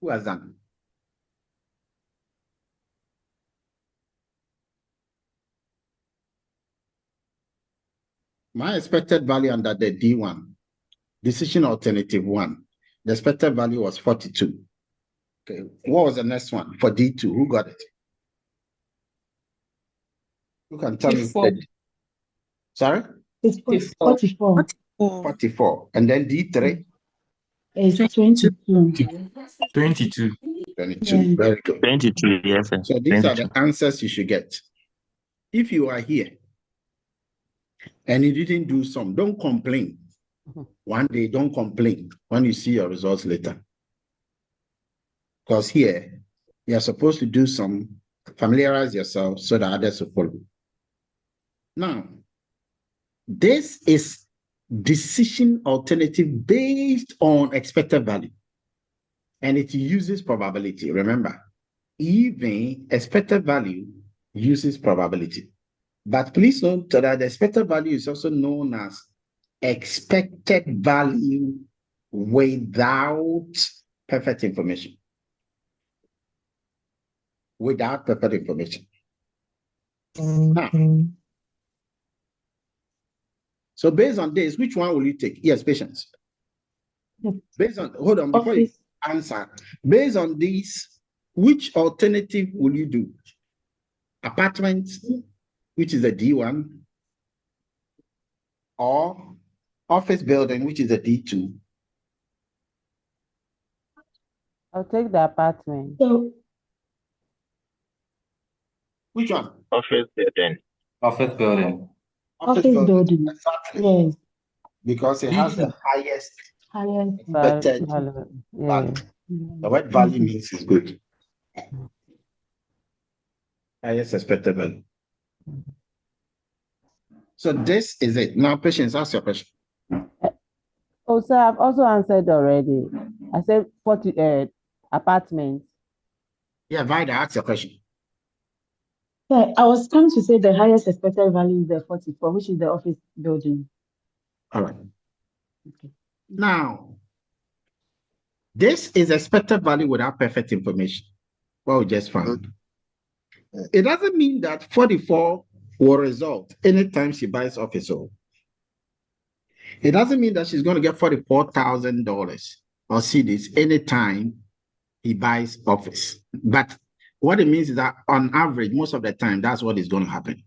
[SPEAKER 1] Who has done? My expected value under the D1, decision alternative 1, the expected value was 42. Okay, what was the next one for D2? Who got it? Who can tell me? Sorry?
[SPEAKER 11] It's 44.
[SPEAKER 1] 44. And then D3?
[SPEAKER 11] It's 22.
[SPEAKER 4] 22.
[SPEAKER 1] 22.
[SPEAKER 11] Yeah.
[SPEAKER 1] Very good.
[SPEAKER 17] 22, yes, sir.
[SPEAKER 1] So these
[SPEAKER 17] 22.
[SPEAKER 1] are the answers you should get. If you are here and you didn't do some, don't complain. One day, don't complain when you see your results later. Because here, you're supposed to do some, familiarize yourself so that others will follow. Now, this is decision alternative based on expected value. And it uses probability. Remember, even expected value uses probability. But please note that the expected value is also known as expected value without perfect information. Without perfect information. Now, so based on this, which one will you take? Yes, patience. Based on, hold on, before you answer, based on this, which alternative will you do? Apartments, which is a D1, or office building, which is a D2?
[SPEAKER 18] I'll take the apartment.
[SPEAKER 11] So,
[SPEAKER 1] which one?
[SPEAKER 17] Office building.
[SPEAKER 13] Office building.
[SPEAKER 11] office building.
[SPEAKER 1] Exactly.
[SPEAKER 11] Yes.
[SPEAKER 1] Because it has the highest expected
[SPEAKER 18] Value.
[SPEAKER 1] value. The word value means is good. Highest expected value. So this is it. Now, patience, ask your question.
[SPEAKER 18] Oh, sir, I've also answered already. I said 40 apartments.
[SPEAKER 1] Yeah, Vida, ask your question.
[SPEAKER 11] Yeah, I was going to say the highest expected value is the 44, which is the office building.
[SPEAKER 1] All right. Okay. Now, This is expected value without perfect information. What we just found. It doesn't mean that 44 will result anytime she buys office. It doesn't mean that she's going to get $44,000 or cedis anytime he buys office. But what it means is that on average, most of the time, that's what is going to happen.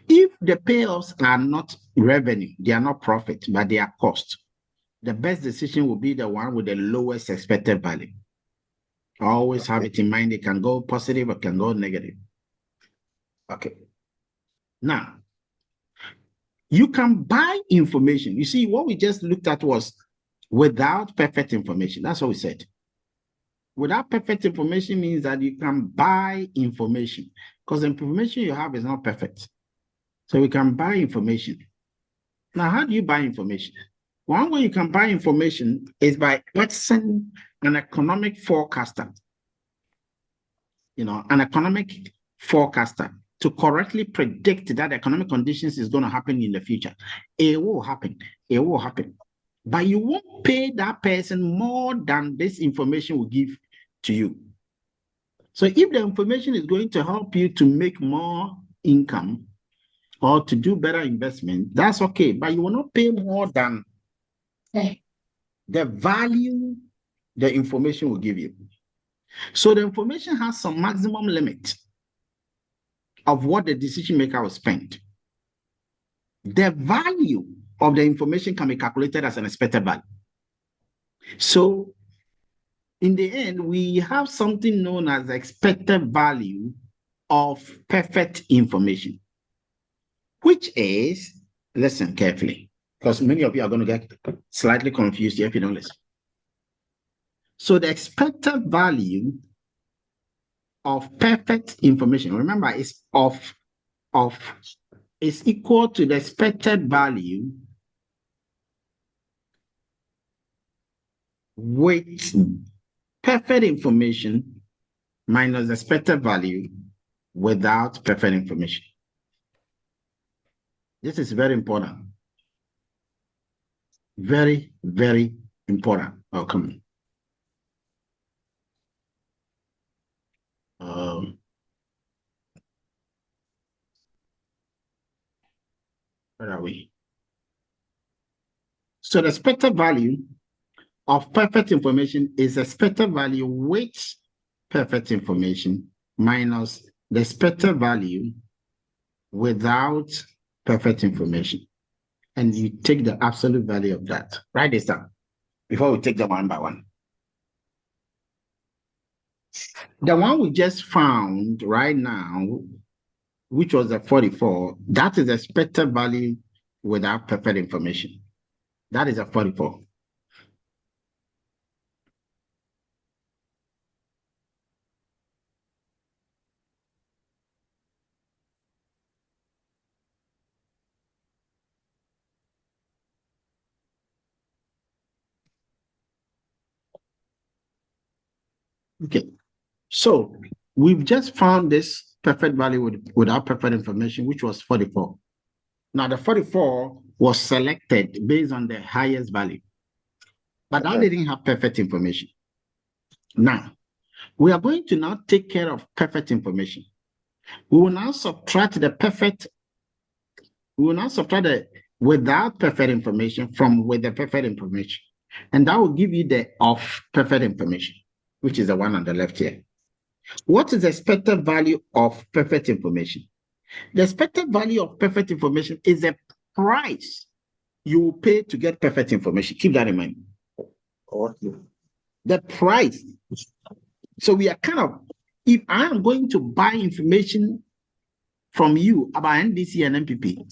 [SPEAKER 1] If the payoffs are not revenue, they are not profit, but they are cost, the best decision will be the one with the lowest expected value. Always have it in mind. It can go positive or can go negative. Okay. Now, you can buy information. You see, what we just looked at was without perfect information. That's what we said. Without perfect information means that you can buy information because the information you have is not perfect. So we can buy information. Now, how do you buy information? One way you can buy information is by asking an economic forecaster, an economic forecaster to correctly predict that economic conditions is going to happen in the future. It will happen. It will happen. But you won't pay that person more than this information will give to you. So if the information is going to help you to make more income or to do better investment, that's okay. But you will not pay more than the value the information will give you. So the information has some maximum limit of what the decision maker will spend. The value of the information can be calculated as an expected value. So in the end, we have something known as expected value of perfect information, which is, listen carefully, because many of you are going to get slightly confused here if you don't listen. So the expected value of perfect information, remember, is is equal to the expected value with perfect information minus expected value without perfect information. This is very important. Very, very important. Welcome. Where are we? So the expected value of perfect information is expected value with perfect information minus the expected value without perfect information. And you take the absolute value of that. Write this down before we take them one by one. The one we just found right now, which was a 44, that is expected value without perfect information. That is a 44. Okay, so we've just found this perfect value without perfect information, which was 44. Now the 44 was selected based on the highest value, but that didn't have perfect information. Now, we are going to now take care of perfect information. We will now subtract the without perfect information from with the perfect information. And that will give you the of perfect information, which is the one on the left here. What is the expected value of perfect information? The expected value of perfect information is the price you will pay to get perfect information. Keep that in mind. The price. So we are if I am going to buy information from you about NDC and MPP,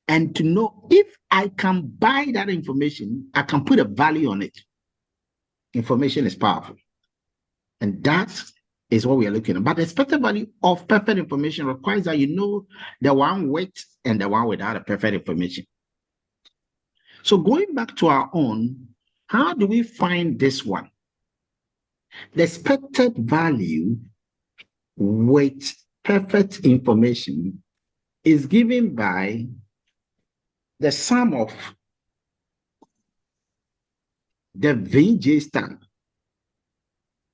[SPEAKER 1] and to know if I can buy that information, I can put a value on it. Information is powerful. And that is what we are looking at. But the expected value of perfect information requires that you know the one with and the one without a perfect information. So going back to our own, how do we find this one? The expected value with perfect information is given by the sum of the Vg star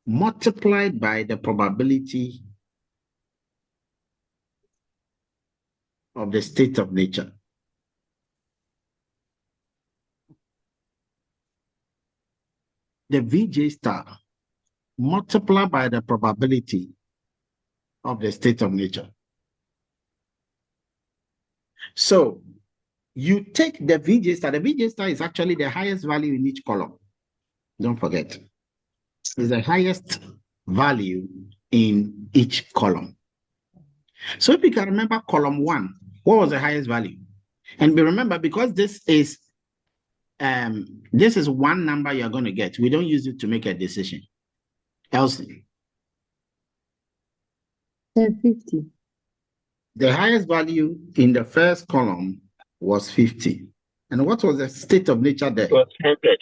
[SPEAKER 1] multiplied by the probability of the state of nature. The Vj star multiplied by the probability of the state of nature. So you take the Vj star. The Vj star is actually the highest value in each column. Don't forget. It's the highest value in each column. So if you can remember column 1, what was the highest value? And remember, because this is one number you're going to get. We don't use it to make a decision. Elsie.
[SPEAKER 11] 50.
[SPEAKER 1] The highest value in the first column was 50. And what was the state of nature there?
[SPEAKER 17] It was 100.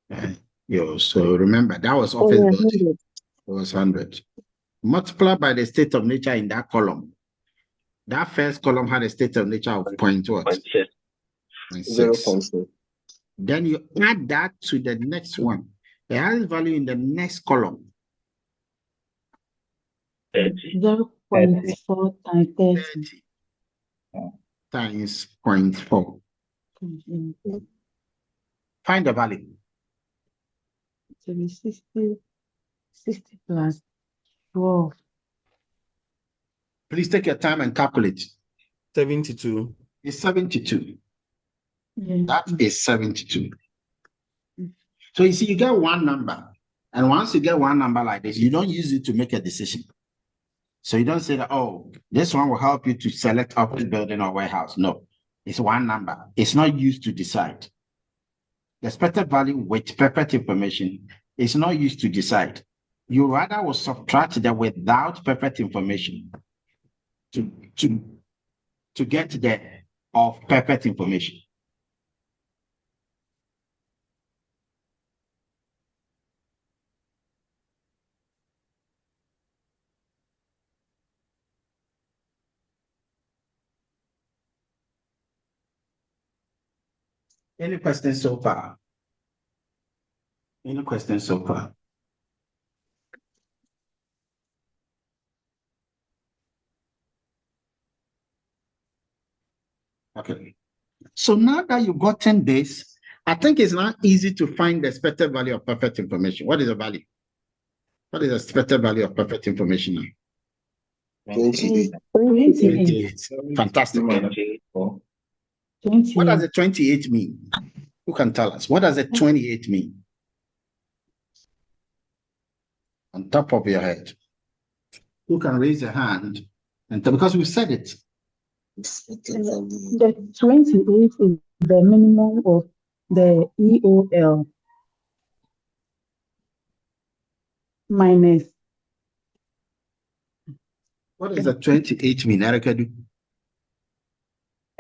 [SPEAKER 1] 100. So remember, that was office building. It was 100. Multiply by the state of nature in that column. That first column had a state of nature of 0.6. 0.6. Then you add that to the next one. The highest value in the next column.
[SPEAKER 18] 0.4 times 30.
[SPEAKER 1] Times 0.4. Find the value.
[SPEAKER 18] So it's 60 plus 12.
[SPEAKER 1] Please take your time and calculate.
[SPEAKER 6] 72.
[SPEAKER 1] It's 72.
[SPEAKER 18] Yeah.
[SPEAKER 1] That is 72. So you see, you get one number. And once you get one number like this, you don't use it to make a decision. So you don't say that, oh, this one will help you to select office building or warehouse. No, it's one number. It's not used to decide. The expected value with perfect information is not used to decide. You rather will subtract the without perfect information to get the of perfect information. Any questions so far? Any questions so far? Okay. So now that you've gotten this, I think it's not easy to find the expected value of perfect information. What is the value? What is the expected value of perfect information now?
[SPEAKER 18] 28.
[SPEAKER 1] 28. Fantastic.
[SPEAKER 18] 28.
[SPEAKER 1] What does the 28 mean? Who can tell us? What does the 28 mean? On top of your head. Who can raise a hand? And because we said it.
[SPEAKER 18] The 28 is the minimum of the EOL minus.
[SPEAKER 1] What does the 28 mean, Erica?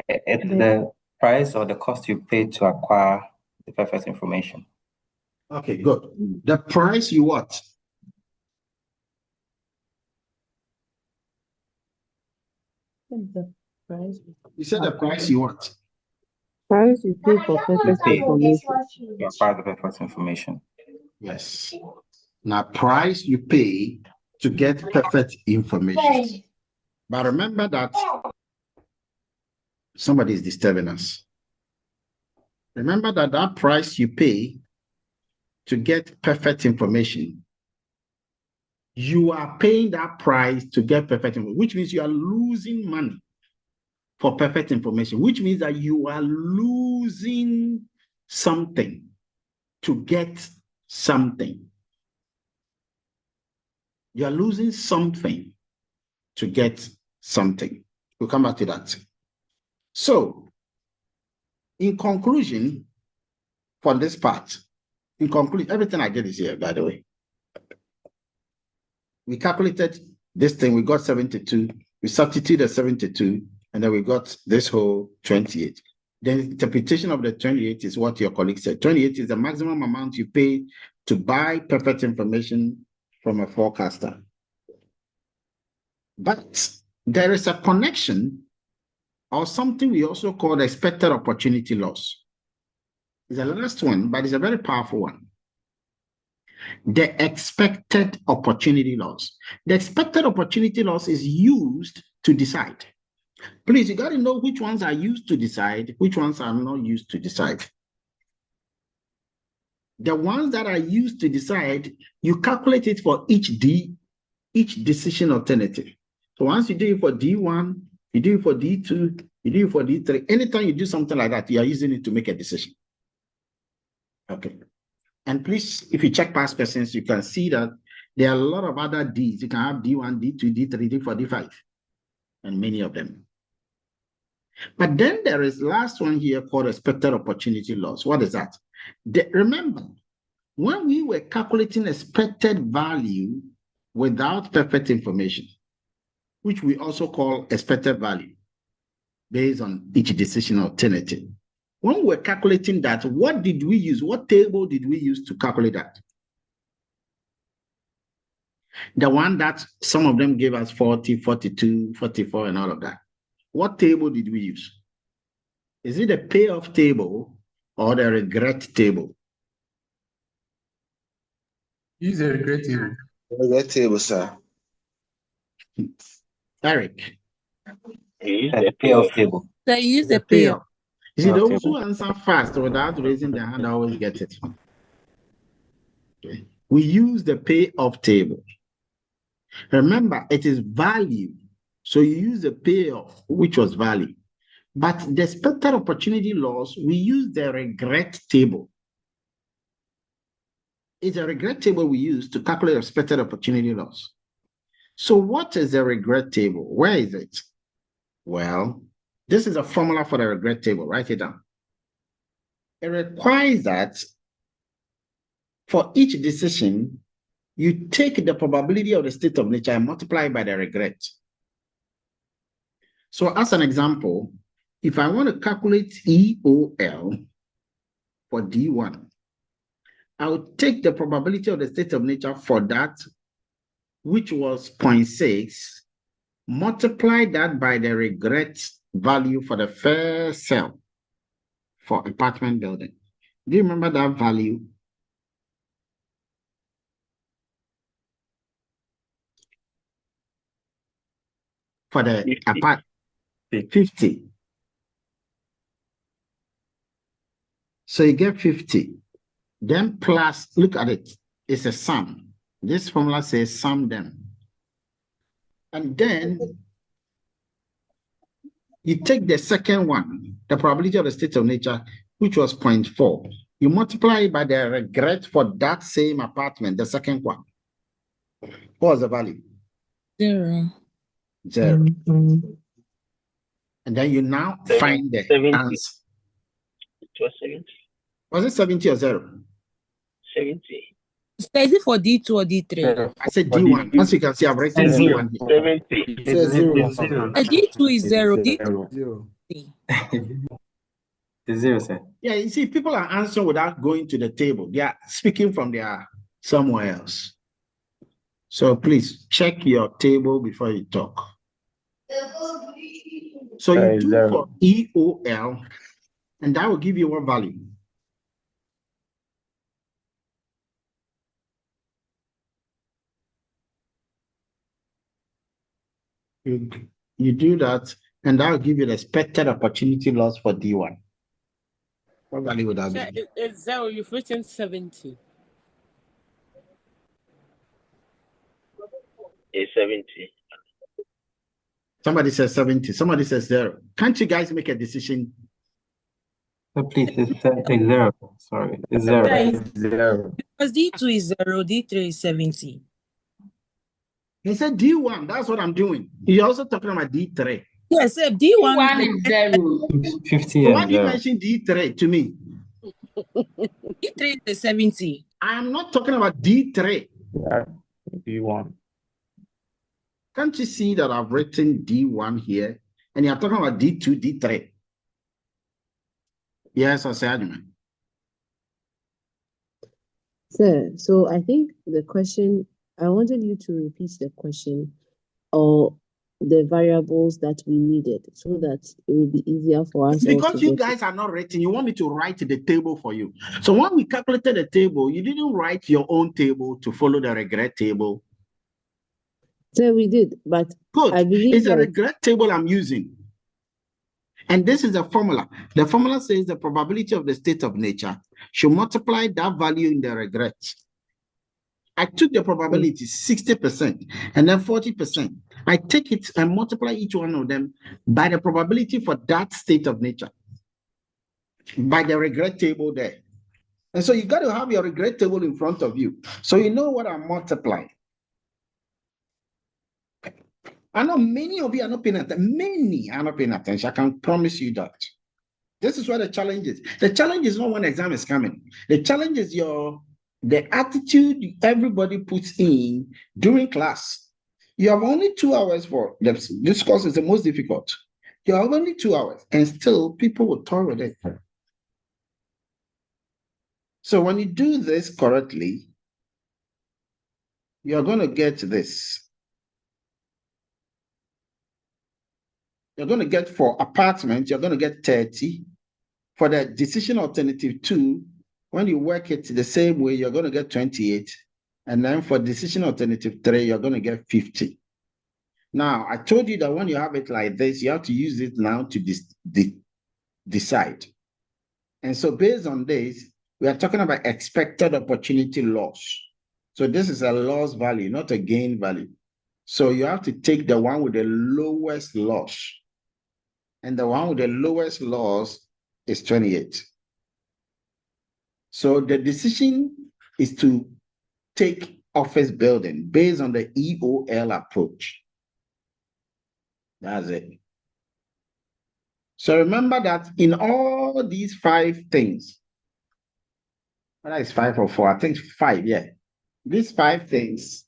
[SPEAKER 13] It's the price or the cost you pay to acquire the perfect information.
[SPEAKER 1] Okay, good. The price you what?
[SPEAKER 18] The price.
[SPEAKER 1] You said the price you what?
[SPEAKER 11] Price you pay for perfect information.
[SPEAKER 13] To acquire the perfect information.
[SPEAKER 1] Yes. Now, price you pay to get perfect information. But remember that somebody is disturbing us. Remember that that price you pay to get perfect information, you are paying that price to get perfect information, which means you are losing money for perfect information, which means that you are losing something to get something. You are losing something to get something. We'll come back to that. So, in conclusion, for this part, in conclusion, everything I did is here, by the way. We calculated this thing, we got 72, we substituted 72, and then we got this whole 28. The interpretation of the 28 is what your colleague said. 28 is the maximum amount you pay to buy perfect information from a forecaster. But there is a connection or something we also call expected opportunity loss. It's the last one, but it's a very powerful one. The expected opportunity loss. The expected opportunity loss is used to decide. Please, you got to know which ones are used to decide, which ones are not used to decide. The ones that are used to decide, you calculate it for each decision alternative. So once you do it for D1, you do it for D2, you do it for D3. Anytime you do something like that, you are using it to make a decision. Okay. And please, if you check past questions, you can see that there are a lot of other Ds. You can have D1, D2, D3, D4, D5, and many of them. But then there is last one here called expected opportunity loss. What is that? Remember, when we were calculating expected value without perfect information, which we also call expected value based on each decision alternative. When we were calculating that, what did we use? What table did we use to calculate that? The one that some of them gave us 40, 42, 44, and all of that. What table did we use? Is it the payoff table or the regret table?
[SPEAKER 4] Use the regret table.
[SPEAKER 3] Regret table, sir.
[SPEAKER 1] Eric.
[SPEAKER 17] Use the payoff
[SPEAKER 13] table.
[SPEAKER 14] So use the
[SPEAKER 1] payoff. You see,
[SPEAKER 13] Payoff
[SPEAKER 1] those who
[SPEAKER 13] table.
[SPEAKER 1] answer fast without raising their hand always get it. Okay. We use the payoff table. Remember, it is value. So you use the payoff, which was value. But the expected opportunity loss, we use the regret table. It's a regret table we use to calculate expected opportunity loss. So what is the regret table? Where is it? Well, this is a formula for the regret table. Write it down. It requires that for each decision, you take the probability of the state of nature and multiply by the regret. So as an example, if I want to calculate EOL for D1, I would take the probability of the state of nature for that, which was 0.6, multiply that by the regret value for the first cell for apartment building. Do you remember that value? For the apart 50. So you get 50. Then plus, look at it, it's a sum. This formula says sum them. And then you take the second one, the probability of the state of nature, which was 0.4. You multiply it by the regret for that same apartment, the second one. What was the value?
[SPEAKER 14] 0.
[SPEAKER 1] 0. And then you now find the
[SPEAKER 17] 70.
[SPEAKER 1] answer.
[SPEAKER 17] It was 70.
[SPEAKER 1] Was it 70 or 0?
[SPEAKER 17] 70.
[SPEAKER 14] So is it for D2 or D3?
[SPEAKER 1] I said D1. As you can see, I've written D1 here.
[SPEAKER 17] 70.
[SPEAKER 2] It's zero.
[SPEAKER 14] D2 is 0. D2
[SPEAKER 2] Zero.
[SPEAKER 13] It's 0, sir.
[SPEAKER 1] Yeah, you see, people are answering without going to the table. They are speaking from their somewhere else. So please check your table before you talk. So you do for EOL, and that will give you what value? You do that, and that will give you the expected opportunity loss for D1. What value would that be?
[SPEAKER 15] It's 0. You've written 70.
[SPEAKER 17] It's 70.
[SPEAKER 1] Somebody says 70. Somebody says 0. Can't you guys make a decision?
[SPEAKER 13] So please, it's 0. Sorry, it's 0.
[SPEAKER 15] It's
[SPEAKER 13] 0.
[SPEAKER 14] Because D2 is 0, D3 is 70.
[SPEAKER 1] He said D1. That's what I'm doing. You're also talking about D3.
[SPEAKER 14] Yes, sir.
[SPEAKER 15] D1 is 0.
[SPEAKER 13] 50
[SPEAKER 1] So why
[SPEAKER 13] and
[SPEAKER 1] do you
[SPEAKER 13] 0.
[SPEAKER 1] mention D3 to me?
[SPEAKER 14] D3 is 70.
[SPEAKER 1] I'm not talking about D3.
[SPEAKER 6] Yeah, D1.
[SPEAKER 1] Can't you see that I've written D1 here? And you're talking about D2, D3. Yes, I said,
[SPEAKER 11] Sir, so I think the question, I wanted you to repeat the question, or the variables that we needed so that it will be easier for us all to
[SPEAKER 1] Because you
[SPEAKER 11] get it.
[SPEAKER 1] guys are not written, you want me to write the table for you. So when we calculated the table, you didn't write your own table to follow the regret table.
[SPEAKER 11] So we did, but
[SPEAKER 1] Good.
[SPEAKER 11] I believe
[SPEAKER 1] It's a
[SPEAKER 11] that
[SPEAKER 1] regret table I'm using. And this is a formula. The formula says the probability of the state of nature should multiply that value in the regret. I took the probability 60% and then 40%. I take it and multiply each one of them by the probability for that state of nature, by the regret table there. And so you got to have your regret table in front of you. So you know what I'm multiplying. I know many of you are not paying attention. Many are not paying attention. I can promise you that. This is where the challenge is. The challenge is not when exam is coming. The challenge is the attitude everybody puts in during class. You have only 2 hours for this. This course is the most difficult. You have only 2 hours, and still people will toy with it. So when you do this correctly, you're going to get this. You're going to get for apartment, you're going to get 30. For the decision alternative 2, when you work it the same way, you're going to get 28. And then for decision alternative 3, you're going to get 50. Now, I told you that when you have it like this, you have to use it now to decide. And so based on this, we are talking about expected opportunity loss. So this is a loss value, not a gain value. So you have to take the one with the lowest loss. And the one with the lowest loss is 28. So the decision is to take office building based on the EOL approach. That's it. So remember that in all these 5 things, whether it's 5 or 4, I think 5, yeah. These 5 things,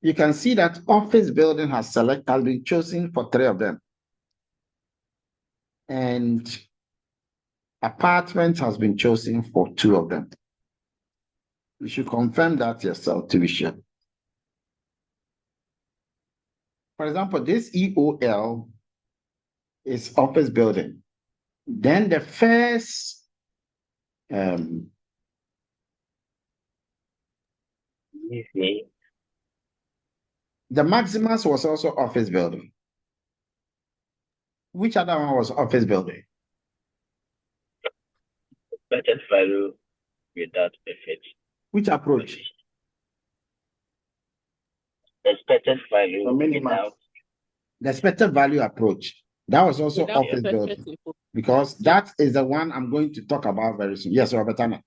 [SPEAKER 1] you can see that office building has been chosen for 3 of them. And apartment has been chosen for 2 of them. You should confirm that yourself to be sure. For example, this EOL is office building. Then the first the Maximus was also office building. Which other one was office building?
[SPEAKER 17] Expected value without effect.
[SPEAKER 1] Which approach?
[SPEAKER 17] Expected value without.
[SPEAKER 1] The expected value approach. That was also
[SPEAKER 15] Without
[SPEAKER 1] office building. Because that is the one I'm going to talk about very soon. Yes, Robertana.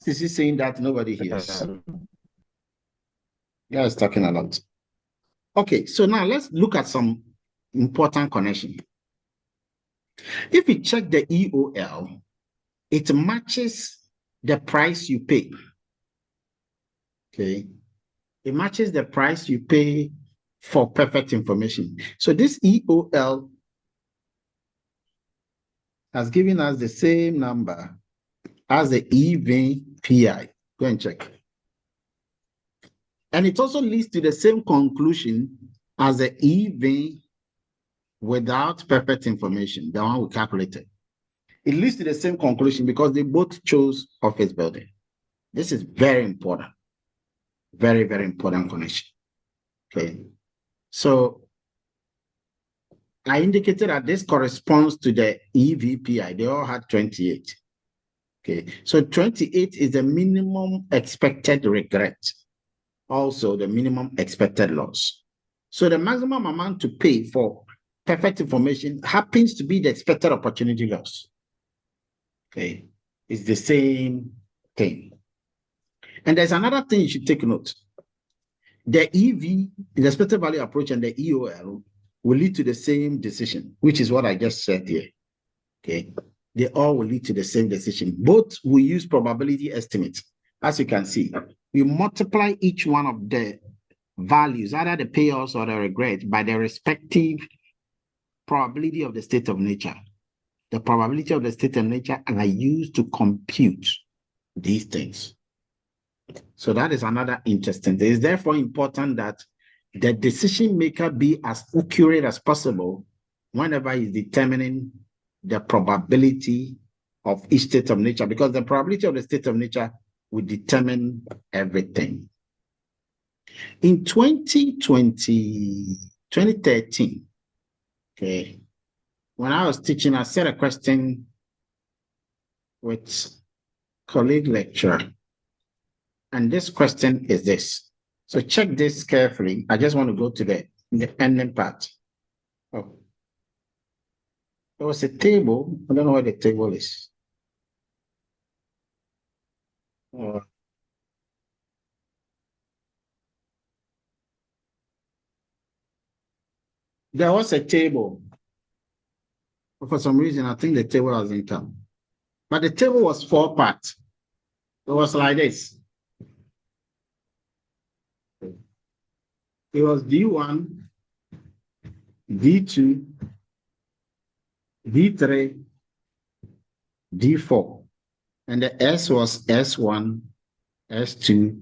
[SPEAKER 1] Is he saying that nobody hears? Yeah, he's talking a lot. Okay, so now let's look at some important connection. If you check the EOL, it matches the price you pay. Okay, it matches the price you pay for perfect information. So this EOL has given us the same number as the EVPI. Go and check. And it also leads to the same conclusion as the EV without perfect information, the one we calculated. It leads to the same conclusion because they both chose office building. This is very important. Very, very important connection. Okay. So I indicated that this corresponds to the EVPI. They all had 28. Okay. So 28 is the minimum expected regret. Also the minimum expected loss. So the maximum amount to pay for perfect information happens to be the expected opportunity loss. Okay, it's the same thing. And there's another thing you should take note. The EV, the expected value approach, and the EOL will lead to the same decision, which is what I just said here. Okay, they all will lead to the same decision. Both will use probability estimates. As you can see, we multiply each one of the values, either the payoffs or the regret, by their respective probability of the state of nature. The probability of the state of nature are used to compute these things. So that is another interesting thing. It's therefore important that the decision maker be as accurate as possible whenever he's determining the probability of each state of nature, because the probability of the state of nature will determine everything. In 2013, okay, when I was teaching, I set a question with colleague lecturer. And this question is this. So check this carefully. I just want to go to the independent part. Oh. There was a table. I don't know where the table is. There was a table. For some reason, I think the table hasn't come. But the table was 4 parts. It was like this. It was D1, D2, D3, D4. And the S was S1, S2,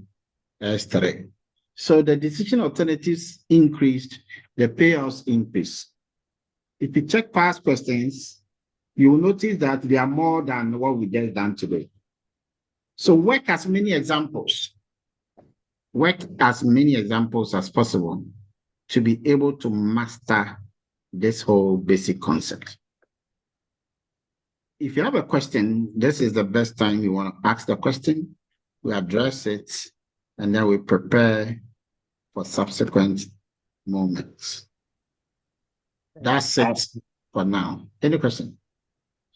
[SPEAKER 1] S3. So the decision alternatives increased, the payouts increased. If you check past questions, you will notice that they are more than what we just done today. So work as many examples. Work as many examples as possible to be able to master this whole basic concept. If you have a question, this is the best time you want to ask the question, we address it, and then we prepare for subsequent moments. That's it for now. Any question?